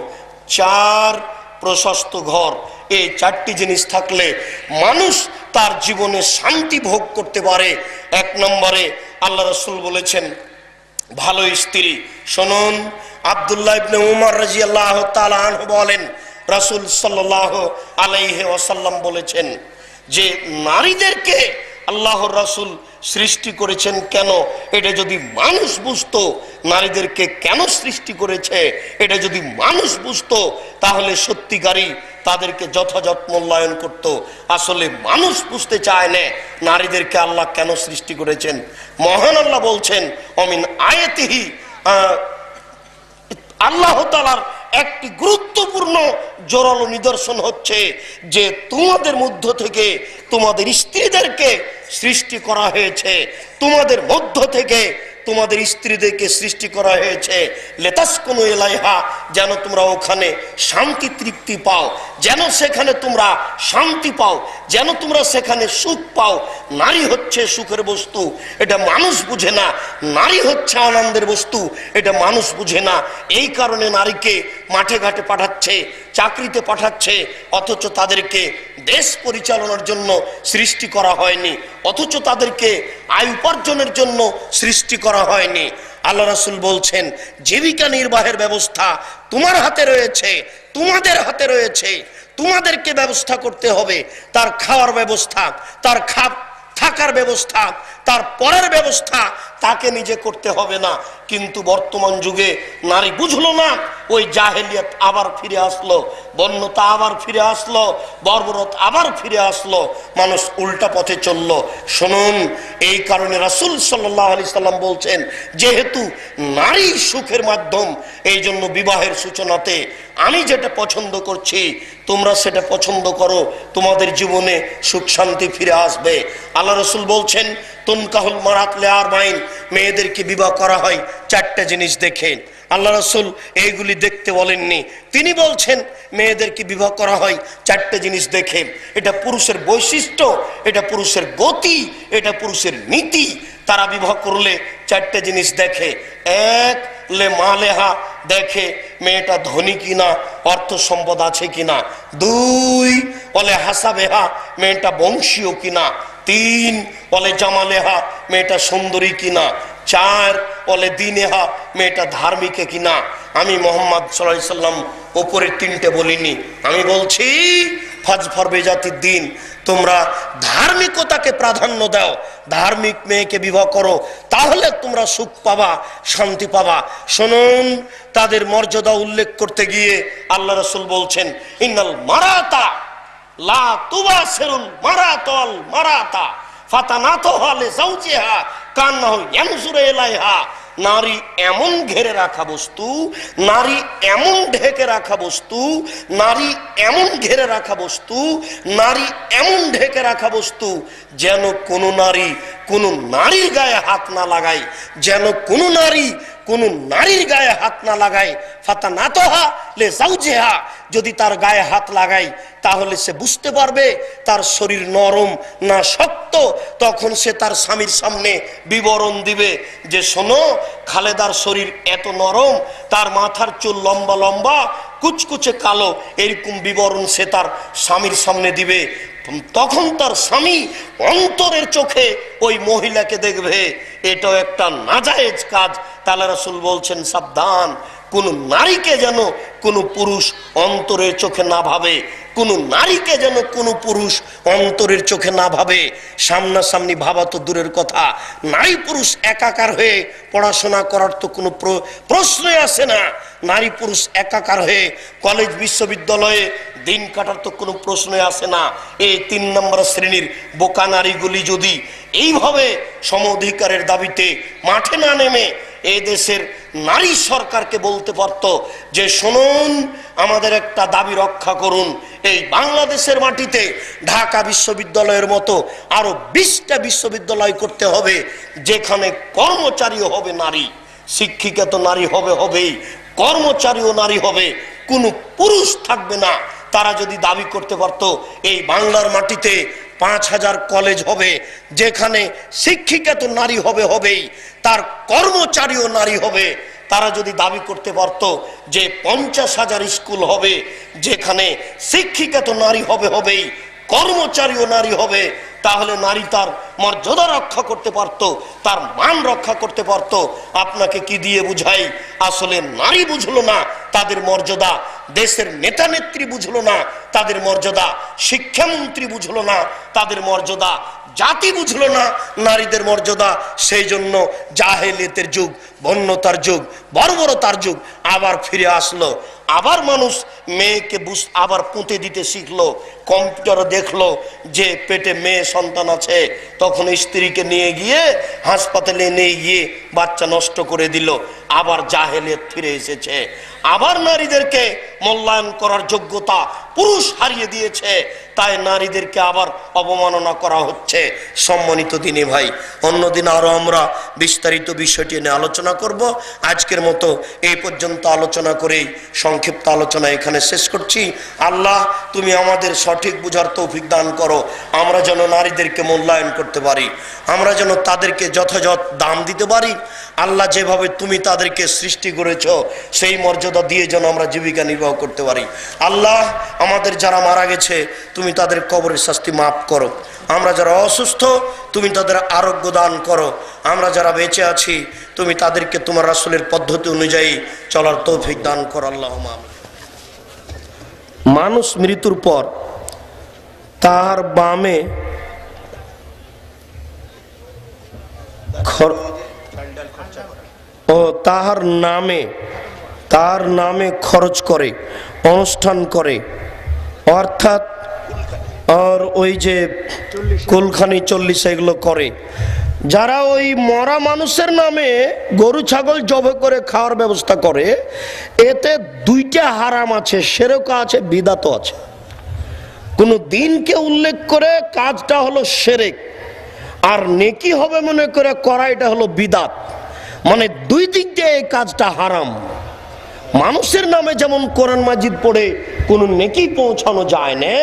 4 প্রশস্ত ঘর। এই 4টি জিনিস থাকলে মানুষ তার জীবনে শান্তি ভোগ করতে পারে। 1 নম্বরে আল্লাহ রাসূল বলেছেন ভালো স্ত্রী। শুনুন, আব্দুল্লাহ ইবনে উমর রাদিয়াল্লাহু তাআলা আনহু বলেন, রাসূল সাল্লাল্লাহু আলাইহি ওয়াসাল্লাম বলেছেন যে নারীদেরকে আল্লাহর রাসূল সৃষ্টি করেছেন কেন, এটা যদি মানুষ বুঝতো, নারীদেরকে কেন সৃষ্টি করেছে এটা যদি মানুষ বুঝতো, তাহলে সত্যিকারই তাদেরকে যথাযথ মূল্যায়ন করত। আসলে মানুষ বুঝতে চায় না নারীদেরকে আল্লাহ কেন সৃষ্টি করেছেন। মহান আল্লাহ বলছেন, অমিন আয়াতিহি, আল্লাহ তাআলার একটি গুরুত্বপূর্ণ জোরালো নিদর্শন হচ্ছে যে তোমাদের মধ্য থেকে তোমাদের স্ত্রীদেরকে সৃষ্টি করা হয়েছে, তোমাদের মধ্য থেকে তোমাদের স্ত্রীদেরকে সৃষ্টি করা হয়েছে লিতাসকুনু ইলাইহা, যেন তোমরা ওখানে শান্তি তৃপ্তি পাও, যেন সেখানে তোমরা শান্তি পাও, যেন তোমরা সেখানে সুখ পাও। নারী হচ্ছে সুখের বস্তু, এটা মানুষ বুঝে না। নারী হচ্ছে আনন্দের বস্তু, এটা মানুষ বুঝে না। এই কারণে নারীকে মাঠে ঘাটে পাঠাচ্ছে, চাকরিতে পাঠাচ্ছে, অথচ তাদেরকে দেশ পরিচালনার জন্য সৃষ্টি করা হয়নি, অথচ তাদেরকে আয় উপার্জনের জন্য সৃষ্টি করা হয়নি। আল্লাহ রাসূল বলছেন জীবিকা নির্বাহের ব্যবস্থা তোমার হাতে রয়েছে, তোমাদের হাতে রয়েছে। তোমাদেরকে ব্যবস্থা করতে হবে, তার খাওয়ার ব্যবস্থা, তার থাকার ব্যবস্থা, তার পরের ব্যবস্থা তাকে নিজে করতে হবে না। কিন্তু বর্তমান যুগে নারী বুঝলো না, ওই জাহেলিয়াত আবার ফিরে আসলো, বন্যতা আবার ফিরে আসলো, বর্বরত আবার ফিরে আসলো, মানুষ উল্টা পথে চললো। শুনুন, এই কারণে রাসূল সাল্লাল্লাহু আলাইহি সাল্লাম বলছেন যেহেতু নারী সুখের মাধ্যম, এই জন্য বিবাহের সূচনাতে আমি যেটা পছন্দ করছি তোমরা সেটা পছন্দ করো, তোমাদের জীবনে সুখ শান্তি ফিরে আসবে। আল্লাহ রাসূল বলছেন তুনকাহুল মারাত লিআরবাইন, মেয়েদেরকে বিবাহ করা হয় চারটা জিনিস দেখে। আল্লাহ রাসূল এইগুলি দেখতে বলেননি, তিনি বলছেন মেয়েদেরকে বিবাহ করা হয় চারটে জিনিস দেখে। এটা পুরুষের বৈশিষ্ট্য, এটা পুরুষের গতি, এটা পুরুষের নীতি। তারা বিবাহ করলে চারটে জিনিস দেখে। এক, লে মালেহা, দেখে মেয়েটা ধনী কিনা, অর্থ সম্পদ আছে কিনা। দুই, বলে হাসাবেহা, মেয়েটা বংশীয় কিনা। তিন, বলে জামালেহা, মেয়েটা সুন্দরী কিনা। চার, বলে দিনেহা, মেয়েটা ধার্মিক কিনা। আমি মোহাম্মদ সাল্লাল্লাহু আলাইহি সাল্লাম উপরের তিনটে বলিনি, আমি বলছি ফাজফর বেজাতির দিন, তোমরা ধার্মিকতাকে প্রাধান্য দাও, ধার্মিক মেয়েকে বিবাহ করো, তাহলে তোমরা সুখ পাবা, শান্তি পাবা। শুনুন, তাদের মর্যাদা উল্লেখ করতে গিয়ে আল্লাহ রাসূল বলছেন ইন্নাল মারাতা লা তুবাসিরুল মারাতাল মারাতা ফাতানাতুহা লিজাওজিহা কান্নাহু ইয়ানজুরু ইলাইহা। নারী এমন ঘেরে রাখা বস্তু, নারী এমন ঢেকে রাখা বস্তু, নারী এমন ঘেরে রাখা বস্তু, নারী এমন ঢেকে রাখা বস্তু যেন কোনো নারী কোনো নারীর গায়ে হাত না লাগায়, যেন কোনো নারী কোনো নারীর গায়ে হাত না লাগায়। ফাতানাতুহা লিজাওজিহা, যদি তার গায়ে হাত লাগায় তাহলে সে বুঝতে পারবে তার শরীর নরম না শক্ত। তখন সে তার স্বামীর সামনে বিবরণ দিবে যে শোনো, খালেদার শরীর এত নরম, তার মাথার চুল লম্বা লম্বা, কুচকুচে কালো, এরকম বিবরণ সে তার স্বামীর সামনে দিবে। তখন তার স্বামী অন্তরের চোখে ওই মহিলাকে দেখবে। এটাও একটা নাজায়েজ কাজ। তাআলা রাসূল বলছেন সাবধান, কোন নারীকে যেন কোন পুরুষ অন্তরের চোখে না ভাবে, কোন নারীকে যেন কোন পুরুষ অন্তরের চোখে না ভাবে। সামনাসামনি ভাবা তো দূরের কথা, নারী পুরুষ একাকার হয়ে পড়াশোনা করার তো কোনো প্রশ্নই আসে না। নারী পুরুষ একাকার হয়ে কলেজ বিশ্ববিদ্যালয়ে দিন কাটার তো কোনো প্রশ্নই আসে না। এই ৩ নম্বর শ্রেণীর বোকা নারীগুলি যদি এইভাবে সম অধিকারের দাবিতে মাঠে না নেমে এই দেশের নারী সরকারকে বলতে পারত যে শুনুন, আমাদের একটা দাবি রক্ষা করুন, এই বাংলাদেশের মাটিতে ঢাকা বিশ্ববিদ্যালয়ের মতো আরো 20টা বিশ্ববিদ্যালয় করতে হবে, যেখানে কর্মচারীও হবে নারী, শিক্ষিকা তো নারী হবেই, কর্মচারীও নারী হবে, কোনো পুরুষ থাকবে না। তারা যদি দাবি করতে পারত এই বাংলার মাটিতে 5000 কলেজ হবে, যেখানে শিক্ষিকা তো নারী হবেই, তার কর্মচারীও নারী হবে। তারা যদি দাবি করতে পারত যে 50,000 স্কুল হবে, যেখানে শিক্ষিকা তো নারী হবেই, কর্মচারীও নারী হবে, তাহলে নারী তার মর্যাদা রক্ষা করতে পারত, তার মান রক্ষা করতে পারত। আপনাকে কি দিয়ে বুঝাই? আসলে নারী বুঝলো না তাদের মর্যাদা, দেশের নেতা নেত্রী বুঝলো না তাদের মর্যাদা, শিক্ষামন্ত্রী বুঝলো না তাদের মর্যাদা, জাতি বুঝলো না নারীদের মর্যাদা। সেই জন্য জাহেলিয়াতের যুগ, বন্যতার যুগ, বর্বরতার যুগ আবার ফিরে আসলো। আবার মানুষ মেয়েকে আবার পুঁতে দিতে শিখলো। কম্পিউটারে দেখলো যে পেটে মেয়ে সন্তান আছে, তখন স্ত্রীকে নিয়ে গিয়ে হাসপাতালে নিয়ে গিয়ে বাচ্চা নষ্ট করে দিল। আবার জাহেলিয়াত ফিরে এসেছে। আবার নারীদেরকে মূল্যায়ন করার যোগ্যতা পুরুষ হারিয়ে দিয়েছে, তাই নারীদেরকে আবার অবমাননা করা হচ্ছে। সম্মানিত দিনী ভাই, অন্যদিন আরো আমরা বিস্তারিত বিষয়টি নিয়ে আলোচনা করব। আজকের মতো এই পর্যন্ত আলোচনা করেই সংক্ষিপ্ত আলোচনা এখানে শেষ করছি। আল্লাহ, তুমি আমাদের সঠিক বুঝার তৌফিক দান করো, আমরা যেন নারীদেরকে মূল্যায়ন করতে পারি, আমরা যেন তাদেরকে যথাযথ দাম দিতে পারি। আল্লাহ, যেভাবে তুমি তাদেরকে সৃষ্টি করেছ সেই মর্যাদা দিয়ে যেন আমরা জীবিকা নির্বাহ করতে পারি। আল্লাহ, আমাদের যারা মারা গেছে তুমি তাদের কবরের শাস্তি মাফ করো। আমরা যারা অসুস্থ তুমি তাদের আরোগ্য দান করো। আমরা যারা বেঁচে আছি তুমি তাদেরকে তোমার রাসূলের পদ্ধতি অনুযায়ী চলার তৌফিক দান কর, আল্লাহুম্মা আমিন। মানুষ মৃত্যুর পর তার বামে তার নামে খরচ করে, অনুষ্ঠান করে, অর্থাৎ আর ওই যে কুলখানি 40 এগুলো করে। যারা ওই মরা মানুষের নামে গরু ছাগল জবে করে খাওয়ার ব্যবস্থা করে, এতে দুইটা হারাম আছে, শিরক আছে, বিদআত আছে। কোন দিনকে উল্লেখ করে কাজটা হলো শিরক, আর নেকি হবে মনে করে করা এটা হলো বিদআত। মানে দুই দিক দিয়ে এই কাজটা হারাম। মানুষের নামে যেমন কোরআন মাজিদ পড়ে কোনো নেকি পৌঁছানো যায় না,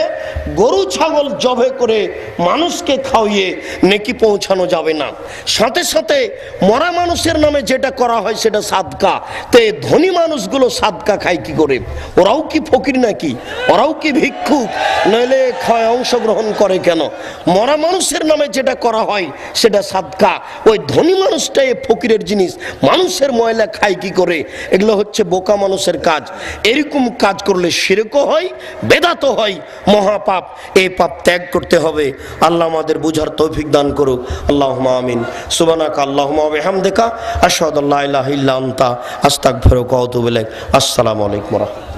গরু ছাগল জবে করে মানুষকে খাওয়িয়ে নেকি পৌঁছানো যাবে না। সাথে সাথে মরা মানুষের নামে যেটা করা হয় সেটা সাদকা। তো এই ধনী মানুষগুলো সাদকা খায় কি করে? ওরাও কি ফকির নাকি? ওরাও কি ভিক্ষুক? নইলে খায় অংশগ্রহণ করে কেন? মরা মানুষের নামে যেটা করা হয় সেটা সাদকা। ওই ধনী মানুষটাই ফকিরের জিনিস, মানুষের ময়লা খায় কি করে? এগুলো হচ্ছে বোকা মানুষের কাজ। এরকম কাজ করলে শিরকও হয়, বেদাতও হয়, মহাপাপ। এই পাপ ত্যাগ করতে হবে। আল্লাহ আমাদের বুঝার তৌফিক দান করুক, আল্লাহুম্মা আমিন। সুবহানাকা আল্লাহুম্মা ওয়া বিহামদিকা আশহাদু আল্লা ইলাহা ইল্লা আনতা আস্তাগফিরুকা ওয়া আতুবু ইলাইক। আসসালামু আলাইকুম ওয়া রাহমাতুল্লাহ।